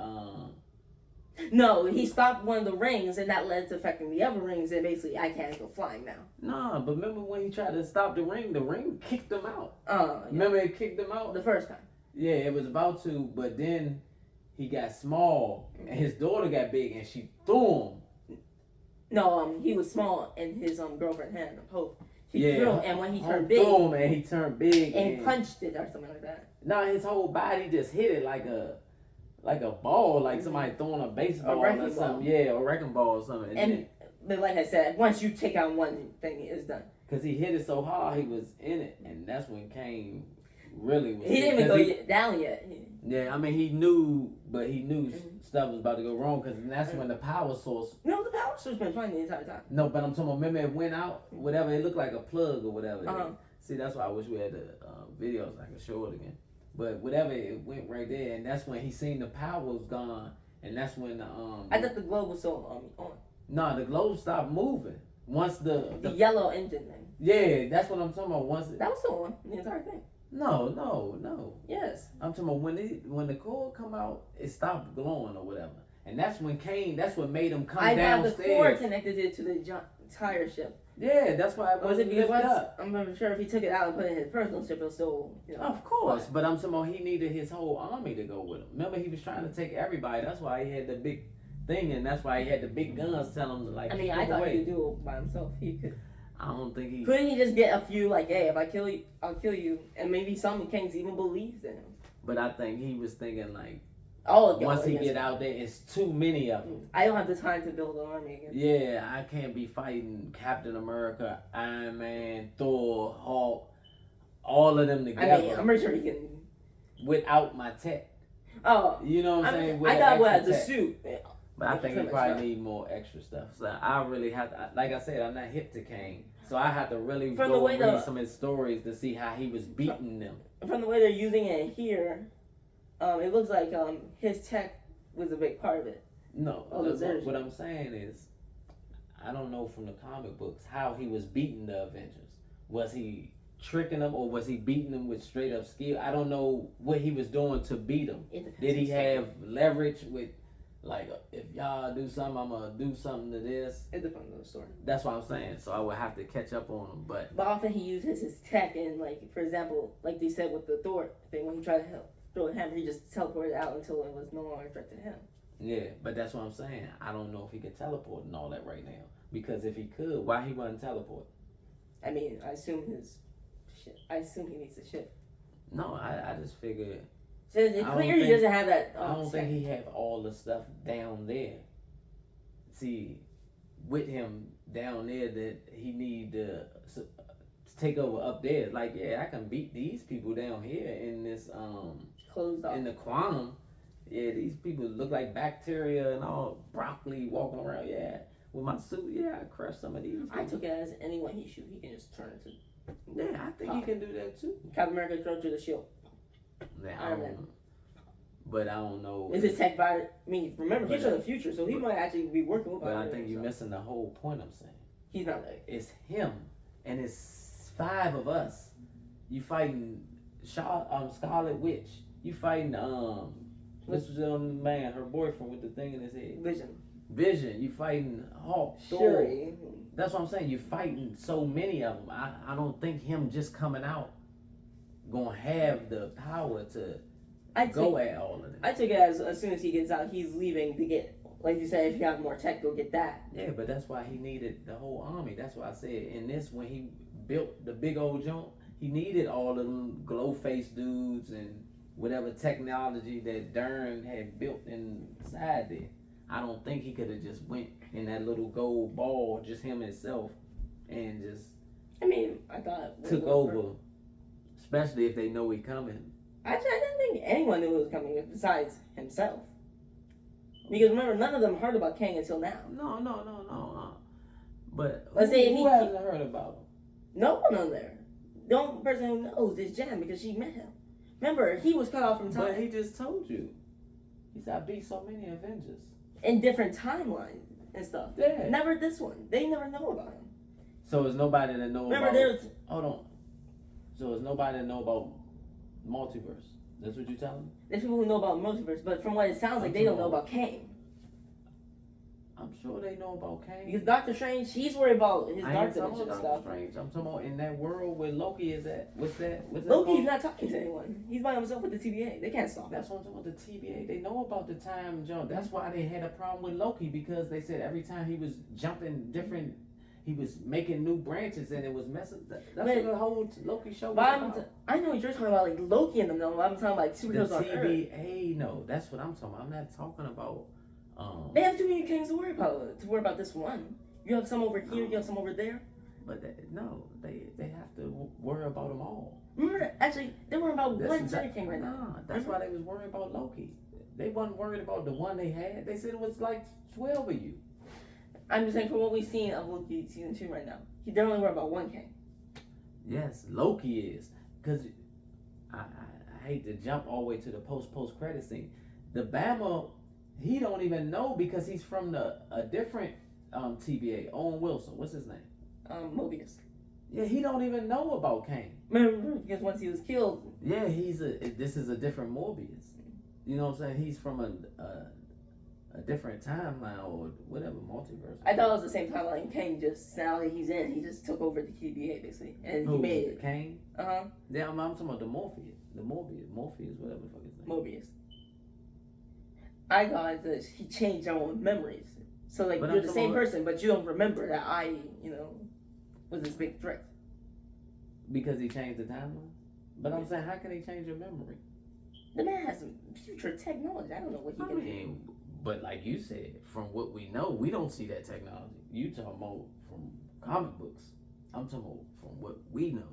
No, he stopped one of the rings, and that led to affecting the other rings, and basically I can't go flying now. Nah, but remember when he tried to stop the ring kicked him out. Yeah. Remember it kicked him out? The first time. Yeah, it was about to, but then he got small, and his daughter got big, and she threw him. No, he was small, and his girlfriend had Hope. She threw him, and when he turned big, threw him, and he turned big, and punched it or something like that. No, his whole body just hit it like a ball, like somebody throwing a baseball or something. Yeah, a wrecking ball or something. But like I said, once you take out one thing, it's done. Because he hit it so hard, he was in it, and that's when Kane really was. He didn't even go down yet. Yeah, I mean he knew stuff was about to go wrong, because that's when the power source. No, the power source been fine the entire time. No, but I'm talking about, remember it went out, whatever, it looked like a plug or whatever. See, that's why I wish we had the videos so I could show it again. But whatever, it went right there, and that's when he seen the power was gone, and that's when I thought the globe was so on. No, the globe stopped moving once the yellow engine thing. Yeah, that's what I'm talking about. That was still on the entire thing. No. Yes. I'm talking about when the cord come out, it stopped glowing or whatever, and that's when Kane. That's what made him come downstairs. I got the cord connected it to the entire ship. Yeah, that's why it wasn't lifted up. I'm not sure if he took it out and put it in his personal ship, it'll still, Of course, but I'm talking about he needed his whole army to go with him. Remember, he was trying to take everybody. That's why he had the big thing, and that's why he had the big guns telling him to like. I thought he could do it by himself. He could. I don't think he. Couldn't he just get a few like, hey, if I kill you, I'll kill you, and maybe some kings even believes in him. But I think he was thinking like. Once he get out there, it's too many of them. I don't have the time to build an army again. Yeah, I can't be fighting Captain America, Iron Man, Thor, Hulk, all of them together. I'm pretty sure he can. Without my tech. Oh. You know what I'm saying? I thought the suit. But I think he probably need more extra stuff. So I really have to, like I said, I'm not hip to Kane. So I have to really go read some of his stories to see how he was beating them. From the way they're using it here, it looks like his tech was a big part of it. No, what I'm saying is, I don't know from the comic books how he was beating the Avengers. Was he tricking them or was he beating them with straight up skill? I don't know what he was doing to beat them. Did he have leverage with, like, if y'all do something, I'm going to do something to this? It depends on the story. That's what I'm saying. So I would have to catch up on him. But often he uses his tech in, like, for example, like they said with the Thor thing, when he tried to throw a hammer, he just teleported out until it was no longer a threat to him. Yeah, but that's what I'm saying. I don't know if he could teleport and all that right now. Because if he could, why he wouldn't teleport? I mean, I assume he needs a ship. No, I just figured. So it's clear he doesn't have that. I don't think he have all the stuff down there. See, with him down there, that he need to take over up there. Like, yeah, I can beat these people down here in this closed off. In the quantum. Yeah, these people look like bacteria and all broccoli walking around. Yeah, with my suit, yeah, I crushed some of these people. I took it as anyone he shoot, he can just turn it to. Yeah, I think he can do that too. Captain America throw to the shield. Yeah, I don't know. Is his tech by? I mean, remember he's from the future, so he might actually be working with. But I think you're missing the whole point. I'm saying he's not there. It's him, and it's 5 of us. You fighting Scarlet Witch. You fighting what's the man, her boyfriend with the thing in his head? Vision. You fighting Hulk. Shuri. That's what I'm saying. You're fighting so many of them. I don't think him just coming out gonna have the power to go at all of them. I took it as soon as he gets out, he's leaving to get, like you said, if you have more tech, go get that. Yeah, but that's why he needed the whole army. That's why I said in this, when he built the big old jump, he needed all of them glow face dudes and whatever technology that Dern had built inside there. I don't think he could have just went in that little gold ball, just him himself, and just. I mean, I thought took over, especially if they know he coming. Actually, I didn't think anyone knew it was coming besides himself. Because remember, none of them heard about Kang until now. No. But let's say who hasn't heard about him? No one on there. The only person who knows is Jen because she met him. Remember, he was cut off from time. But he just told you. He said, I beat so many Avengers. In different timelines and stuff. Yeah. Never this one. They never know about him. So is nobody that know Remember, about... Hold on. So is nobody that know about multiverse? That's what you're telling me? There's people who know about multiverse, but from what it sounds like, they don't know about Kang. I'm sure they know about Kang. Because Doctor Strange, he's worried about his dark dimension stuff. Strange. I'm talking about in that world where Loki is at. What's that Loki's not talking to anyone. He's by himself with the TVA. They can't stop him. That's what I'm talking about, the TVA. They know about the time jump. That's why they had a problem with Loki, because they said every time he was jumping different, he was making new branches and it was messing. That's what the whole Loki show was about. I know what you're talking about, like Loki and them, though. I'm talking about like superheroes on Earth. The TVA, no. That's what I'm talking about. I'm not talking about... they have too many things to worry about this one. You have some over here, you have some over there. But they have to worry about them all. Remember, actually, they were about one certain king right now. Nah, that's why they was worried about Loki. They wasn't worried about the one they had. They said it was like 12 of you. I'm just saying, from what we've seen of Loki season 2 right now, they're only worried about one king. Yes, Loki is. Because I hate to jump all the way to the post credit scene. The Bama, he don't even know because he's from a different TBA. Owen Wilson, what's his name? Mobius. Yeah, he don't even know about Kane. Remember, because once he was killed. Yeah, this is a different Morbius. You know what I'm saying? He's from a different timeline or whatever, multiverse. I thought it was the same timeline. Kane just, now that he's in, he just took over the TBA basically, and he made it. Kane? Uh-huh. Yeah, I'm talking about the Morpheus, whatever the fuck his name. Mobius. I got that he changed our own memories. So like, but you're the same person, but you don't remember that I, was this big threat. Because he changed the timeline? But I'm saying, how can he change your memory? The man has future technology. I don't know what he can do. But like you said, from what we know, we don't see that technology. You talking about from comic books. I'm talking about from what we know.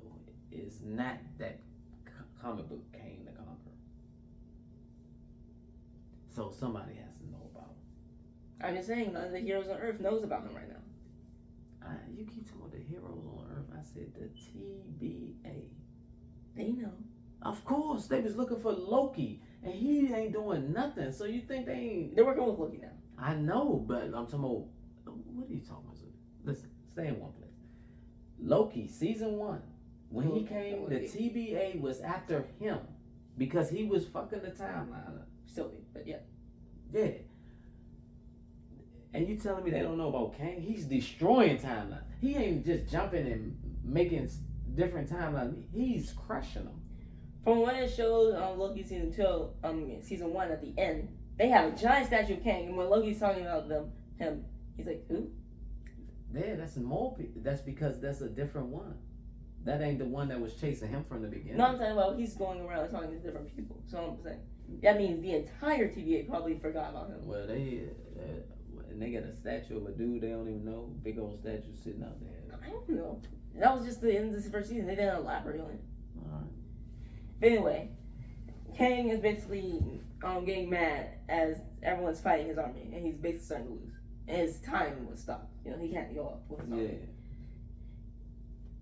Is not that comic book Kane the Conqueror. So somebody has to know about him. I'm just saying, none of the heroes on Earth knows about him right now. You keep talking about the heroes on Earth. I said the TBA. They know. Of course, they was looking for Loki, and he ain't doing nothing. So you think they ain't? They're working with Loki now. I know, but I'm talking about. What are you talking about? Listen, stay in one place. Loki, season 1, when he came, the TBA was after him because he was fucking the timeline up. Still, but yeah. Yeah. And you telling me they don't know about Kane? He's destroying timelines. He ain't just jumping and making different timelines. He's crushing them. From what it shows on Loki season 1 at the end, they have a giant statue of Kang, and when Loki's talking about him, he's like, who? Yeah, that's more. That's because that's a different one. That ain't the one that was chasing him from the beginning. No, I'm talking about he's going around talking to different people. So I'm saying that means the entire TVA probably forgot about him. Well, they got a statue of a dude they don't even know, big old statue sitting out there. I don't know. That was just the end of this first season. They didn't elaborate on it. Alright. But anyway, Kang is basically getting mad as everyone's fighting his army, and he's basically starting to lose. And his time was stopped. He can't go up with his army.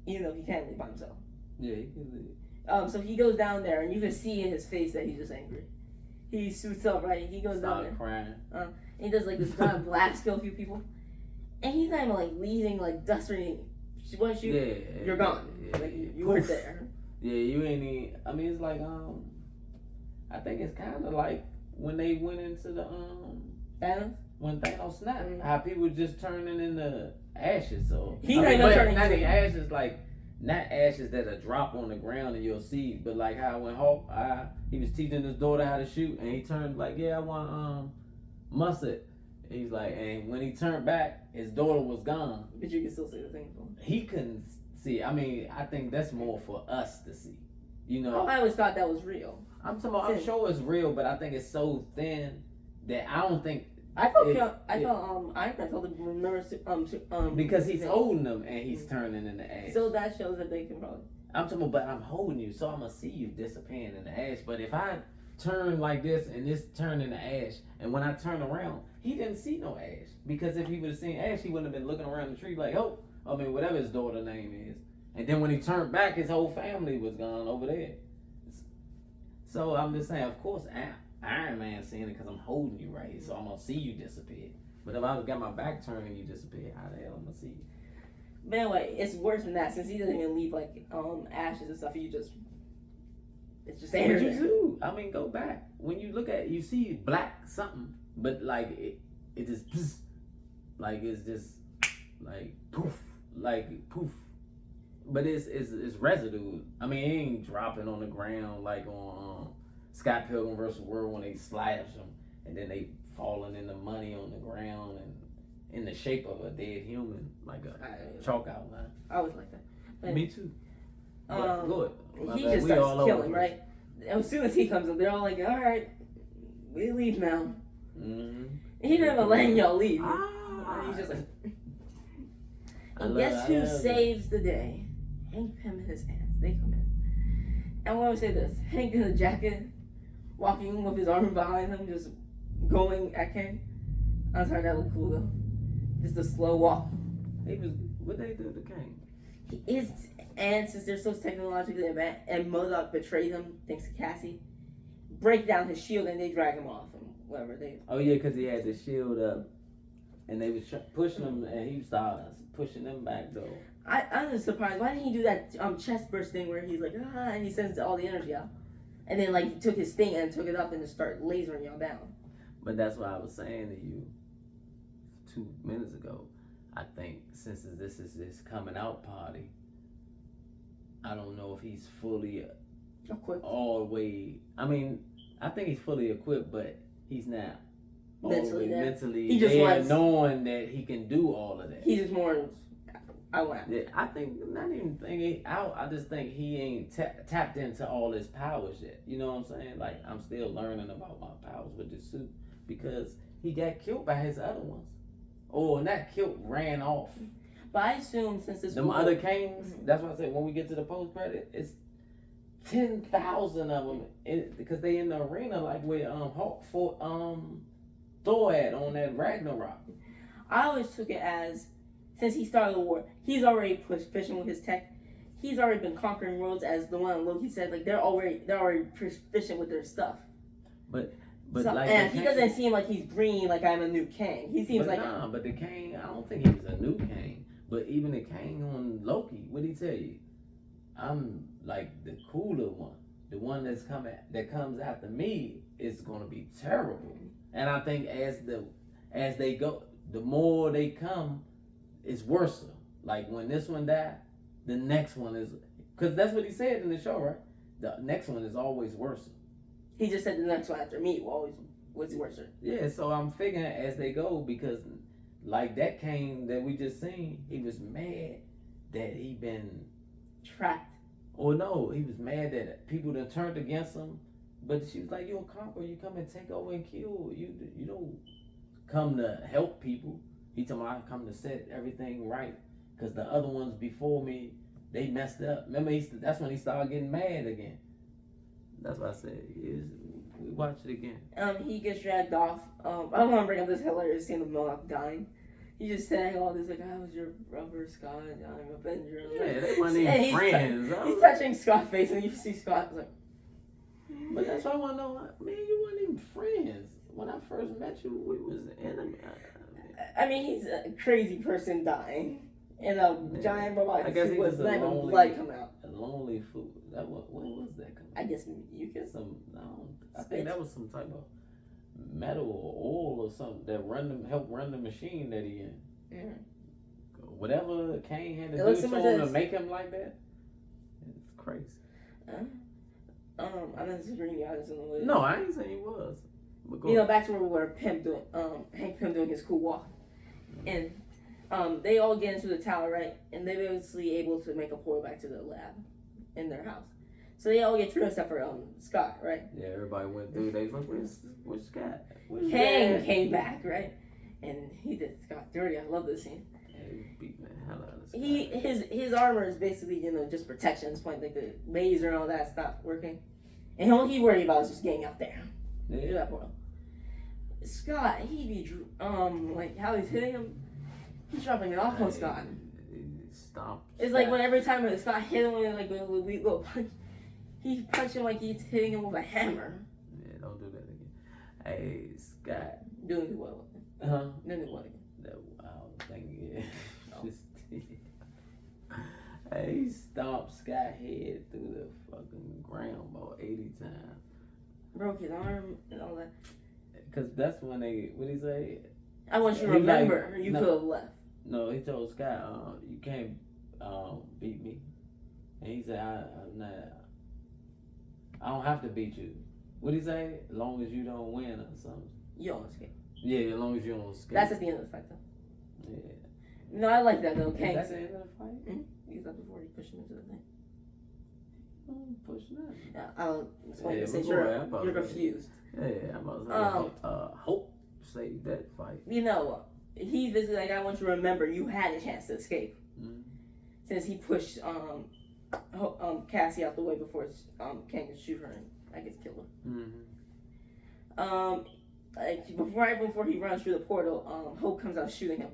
Even though he can't leave by himself. Yeah, he can leave. So he goes down there, and you can see in his face that he's just angry. He suits up, right? He goes down there. Crying. And he does like this giant blast, kill a few people. And he's not even like leaving, like dust or anything. Once you're gone. Yeah, like you weren't there. Yeah, you ain't even. I mean, it's like I think it's kind of like when they went into the Thanos. When Thanos snapped, how people just turning into ashes. So he's not even turning into ashes, like not ashes that are drop on the ground and you'll see, but like how when Hulk, he was teaching his daughter how to shoot, and he turned like, yeah, I want mustard. He's like, and when he turned back, his daughter was gone. But you can still see the thing. He couldn't see. I mean, I think that's more for us to see. I always thought that was real. I'm sure it's real, but I think it's so thin that I don't think. I thought Iron Man told him remember because he's holding them and he's turning into ash. So that shows that they can probably. I'm talking about, but I'm holding you, so I'm gonna see you disappearing in the ash. But if I turn like this and this turn into ash, and when I turn around, he didn't see no ash, because if he would have seen ash, he wouldn't have been looking around the tree like, oh, I mean, whatever his daughter's name is. And then when he turned back, his whole family was gone over there. So I'm just saying, of course, Iron Man seeing it because I'm holding you right here, so I'm gonna see you disappear. But if I got my back turned and you disappear, how the hell am I gonna see you? But anyway, it's worse than that, since he doesn't even leave like ashes and stuff. It's just air. But you do. I mean, go back. When you look at it, you see black something, but like it just pss, like it's just like poof. But it's residue. I mean, it ain't dropping on the ground like on Scott Pilgrim vs. World when they slash them and then they falling in the money on the ground and in the shape of a dead human, like a chalk outline. I was like that. But me too. Good. He just starts killing, right? As soon as he comes up, they're all like, all right, we leave now. Mm-hmm. He didn't even letting y'all leave. He's just like... And guess who saves the day? Hank Pym and his aunts. They come in. And I want to say this. Hank in a jacket, walking with his arm behind him, just going at Kang. I'm sorry, that looked cool though. Just a slow walk. What they do to Kang? And since they're so technologically advanced, and MODOK betrays him, thanks to Cassie, break down his shield and they drag him off and whatever they. Oh yeah, because he had the shield up, and they was pushing him, and he started pushing them back though. I'm just surprised. Why didn't he do that chest burst thing where he's like and he sends all the energy out, and then like he took his thing and took it up and just start lasering y'all down. But that's what I was saying to you 2 minutes ago. I think since this is his coming out party, I don't know if he's fully equipped all the way. I mean, I think he's fully equipped, but he's not mentally he just there, knowing that he can do all of that. He's just more. I want. Yeah, I think not even thinking out. I just think he ain't tapped into all his powers yet. You know what I'm saying? Like I'm still learning about my powers with this suit because he got killed by his other ones, or not killed, ran off. But I assume since this them other kings, that's why I said when we get to the post credit, it's 10,000 of them because they in the arena like where Hulk for Thor at on that Ragnarok. I always took it as since he started the war, he's already proficient with his tech. He's already been conquering worlds, as the one Loki said. Like they're already proficient with their stuff. But so, like and he doesn't seem like he's green like I'm a new king. He seems like but the king, I don't think he was a new king. But even the king on Loki, what'd he tell you? I'm like the cooler one. The one that comes after me is gonna be terrible. And I think as they go, the more they come, it's worse. Like when this one died, the next one is, because that's what he said in the show, right? The next one is always worse. He just said the next one after me always was worse. Yeah, so I'm figuring as they go, because like that king that we just seen, he was mad that he been trapped. Or no, he was mad that people done turned against him. But she was like, you're a conqueror, you come and take over and kill. You don't come to help people. He told me I come to set everything right. Because the other ones before me, they messed up. Remember, that's when he started getting mad again. That's what I said. We watch it again. He gets dragged off. I don't want to bring up this hilarious scene of MODOK dying. He just saying all this like, I was your brother, Scott. I'm Avenger. Yeah, they weren't even friends. He's touching Scott's face, and you see Scott like. But that's why I want to know, man, you weren't even friends. When I first met you, we was enemies. I mean, he's a crazy person dying. And a giant robot I guess he was letting blood come out. A lonely fool. When was that coming? I guess you could. I think that was some type of metal or oil or something that help run the machine that he in. Yeah. Whatever Kane had to do to him to make him like that, it's crazy. I'm not disagreeing you. I was in the way. No, I ain't saying he was. Back to where we were, Pym doing Hank Pym doing his cool walk, and they all get into the tower, right? And they're basically able to make a portal back to the lab in their house. So they all get through except for Scott, right? Yeah, everybody went through. They was like, where's Scott? Kang came back, right? And he did Scott dirty. I love this scene. He beat the hell out of Scott. His armor is basically just protection. It's like the laser and all that stopped working, and all he worried about is just getting out there. Yeah. Do that portal. Scott, he be like how he's hitting him. He's dropping it off on Scott. Stop. It's like when every time when Scott hit him with a weak little punch, he punched him like he's hitting him with a hammer. Yeah, don't do that again. Hey, Scott. Doing it well. Huh? Doing it well again. I don't think it. Hey, he stomped Scott head through the fucking ground about 80 times. Broke his arm and all that. Cause that's when what he say? I want you to remember you could have left. No, he told Scott, you can't beat me. And he said, I'm not. I don't have to beat you. What he say? As long as you don't win or something. You don't escape. Yeah, as long as you don't escape. That's at the end of the fight, though. Yeah. No, I like that though. Kang. That's the end of the fight. Mm-hmm. He's up before he pushed him into the thing. Push that. Yeah, I'll explain Yeah, since you're confused. Yeah, I'm about to say, Hope saved that fight. He's basically like, I want you to remember you had a chance to escape. Mm-hmm. Since he pushed Cassie out the way before Kang could shoot her and I guess kill her. Mm-hmm. Right before he runs through the portal, Hope comes out shooting him.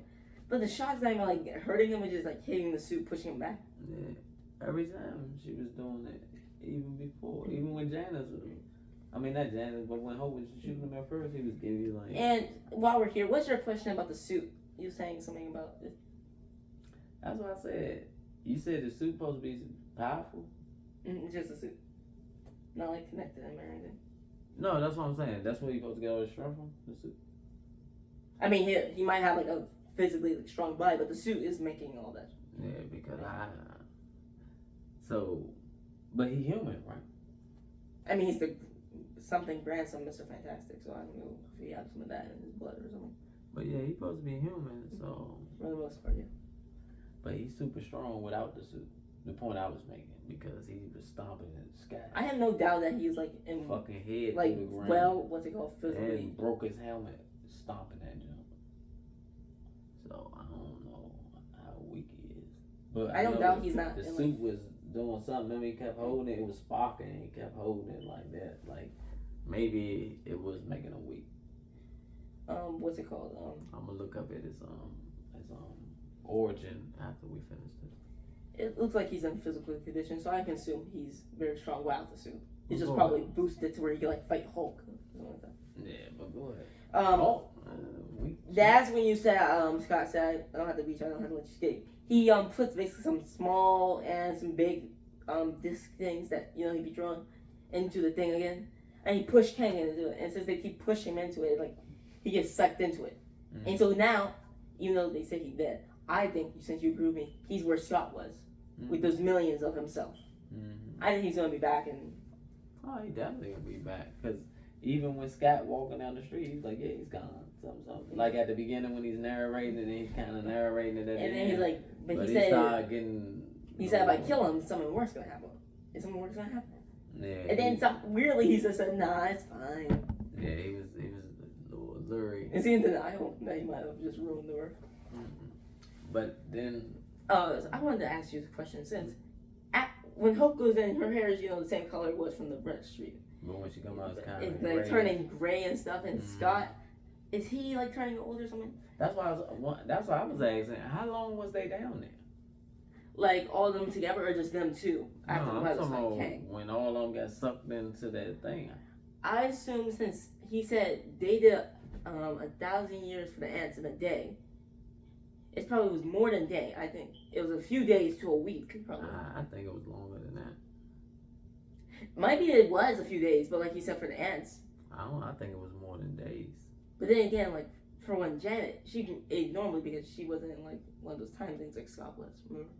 But the shot's not even like hurting him, it's just like hitting the suit, pushing him back. Yeah. every time she was doing it, even before, even when Janice was. I mean, not Janice, but when Hope was shooting him at first, he was giving you like. And while we're here, what's your question about the suit? You were saying something about it. That's what I said. You said the suit supposed to be powerful. Just a suit, not like connected to him or anything. No, that's what I'm saying. That's where you supposed to get all the strength from. The suit. I mean, he might have like a physically like, strong body, but the suit is making all that. Yeah, because but he human, right? I mean, he's the something grandson, Mr. Fantastic. So I don't know if he has some of that in his blood or something. But yeah, he's supposed to be human, so. For the most part, yeah. But he's super strong without the suit. The point I was making, because he was stomping in the sky. I have no doubt that he's like in fucking head like through the ground. well, what's it called, physically. And broke his helmet stomping that jump. So I don't know how weak he is. But I don't doubt he's not. The suit was doing something. Remember, he kept holding it. It was sparking. He kept holding it like that. Like maybe it was making him weak. What's it called? I'm gonna look up at his origin after we finish this. It looks like he's in physical condition, so I can assume he's very strong without the suit. It's just Go probably boosted to where he can like fight Hulk. Something like that. Yeah, but go ahead. That's when you said Scott said I don't have to beat you, I don't have to let you skate. He puts basically some small and some big disc things that he'd be drawn into the thing again, and he pushed Kang into it. And since they keep pushing him into it, like he gets sucked into it. Mm-hmm. And so now, even though they say he's dead, I think since you proved me, he's where Scott was with those millions of himself. Mm-hmm. I think he's gonna be back and. Oh, he definitely gonna be back because even when Scott walking down the street, he's like, yeah, he's gone. Something. Like at the beginning when he's narrating, and he's kind of narrating it at the end. And then he's like, but he said, he said if I kill him, something worse gonna happen. Is something worse gonna happen? Yeah. And then weirdly he just said, nah, it's fine. Yeah, he was a little lurid. Is he in denial that he might have just ruined the work? Mm-hmm. But then. So I wanted to ask you a question since when Hope goes in, her hair is the same color it was from the Brett Street. But when she comes out, it's kind of like turning gray and stuff. And Scott, is he like turning old or something? That's why I was asking. How long was they down there? Like all of them together, or just them two? After I'm talking about when all of them got sucked into that thing. I assume since he said they did 1,000 years for the ants in a day. It probably was more than a day. I think it was a few days to a week. Probably. I think it was longer than that. Maybe it was a few days, but like you said, for the ants. I think it was more than days. But then again, like for when Janet, she can ate normally because she wasn't in like one of those time things like Scott was. Remember?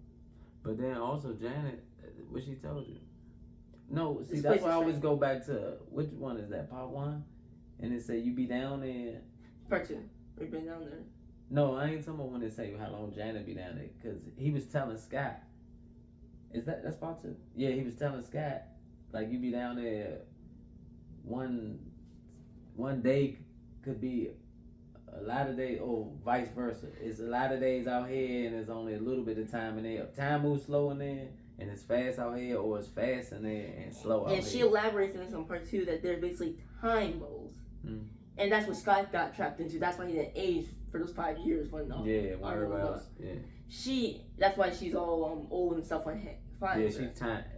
But then also Janet, what she told you? No, see that's why I always go back to which one is that? Part 1, and it said you be down there. Part 2, we've been down there. No, I ain't talking about when they say how long Janet be down there, because he was telling Scott. That's part 2? Yeah, he was telling Scott, like you be down there. One day could be a lot of days, or vice versa. It's a lot of days out here, and there's only a little bit of time in there. Time moves slow in there, and it's fast out here, or it's fast in there and slow out here. And she elaborates on this on part 2 that there's basically time bowls. And that's what Scott got trapped into. That's why he didn't age for those 5 years when that's why she's all old and stuff like that. Yeah, she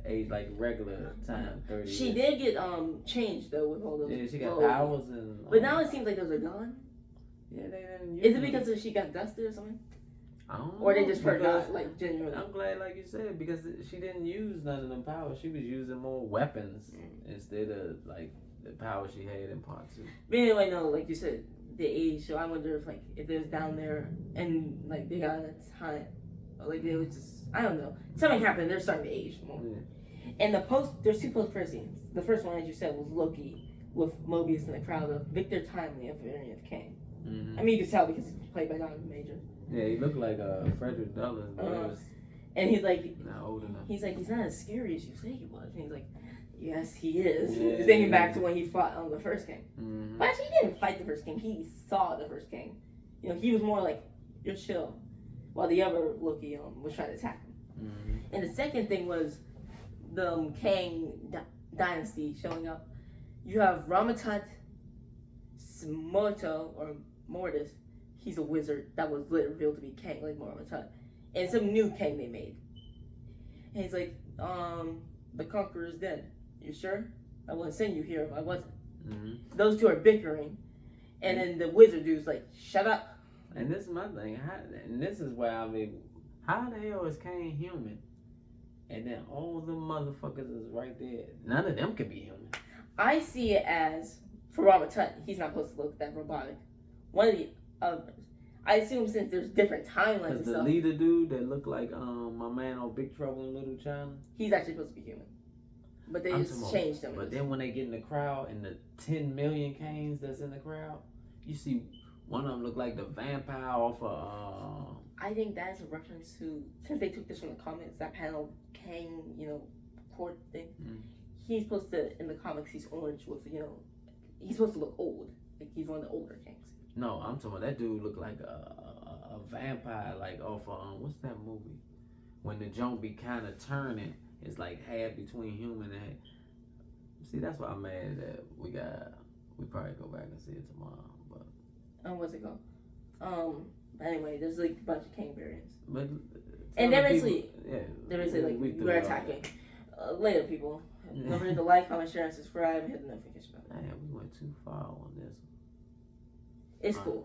aged like regular time, 30 years. She did get changed though with all those. Yeah, she got powers and. But now it seems like those are gone. Yeah, they didn't use. Is it because she got dusted or something? I don't know. Or they just forgot, like genuinely. I'm glad, like you said, because she didn't use none of them powers. She was using more weapons instead of like the power she had in part 2. But anyway, no, like you said, the age. So I wonder if there's down there and like they got a time, or like they was just I don't know. Something happened. They're starting to age more. Yeah. And there's 2 post-credit scenes. The first one, as you said, was Loki with Mobius in the crowd of Victor Timely of Variant King. Mm-hmm. I mean, you can tell because he's played by Donovan Major. Yeah, he looked like Frederick Douglass, but it was. And he's like, not old enough. He's like, he's not as scary as you say he was. And he's like, yes, he is. Yeah, he's thinking back to when he fought on the first King. Mm-hmm. But actually, he didn't fight the first King. He saw the first King. He was more like, you're chill, while the other Loki was trying to attack him. Mm-hmm. And the second thing was the Kang dynasty showing up. You have Ramatut Smoto or Mortis. He's a wizard that was revealed to be Kang, like Ramatut, and some new Kang they made. And he's like, the Conqueror is dead. You sure? I wasn't sending you here if I wasn't. Mm-hmm. Those two are bickering. And then the wizard dude's like, shut up. And this is my thing. And this is where I mean, how the hell is Kane human? And then all the motherfuckers is right there. None of them can be human. I see it as, for Robert Tut, he's not supposed to look that robotic. One of the others. I assume since there's different timelines and Because the stuff, leader dude that looked like my man on Big Trouble in Little China. he's actually supposed to be human. But they just changed him. But then when they get in the crowd and the 10 million Kanes that's in the crowd, you see one of them look like the vampire off of. I think that's a reference to, since they took this from the comics, that panel Kang, court thing. Mm. He's supposed to, in the comics, he's orange with, he's supposed to look old. Like he's one of the older Kangs. No, I'm talking about that dude look like a vampire, like off of, what's that movie? When the junk be kind of turning, it's like half between human and. See, that's why I'm mad that we probably go back and see it tomorrow. But What's it called? Anyway, there's like a bunch of Kang variants. But and they're basically, we we're attacking. Later, people. Don't forget to like, comment, share, and subscribe. Hit the notification bell. Man, we went too far on this. It's cool.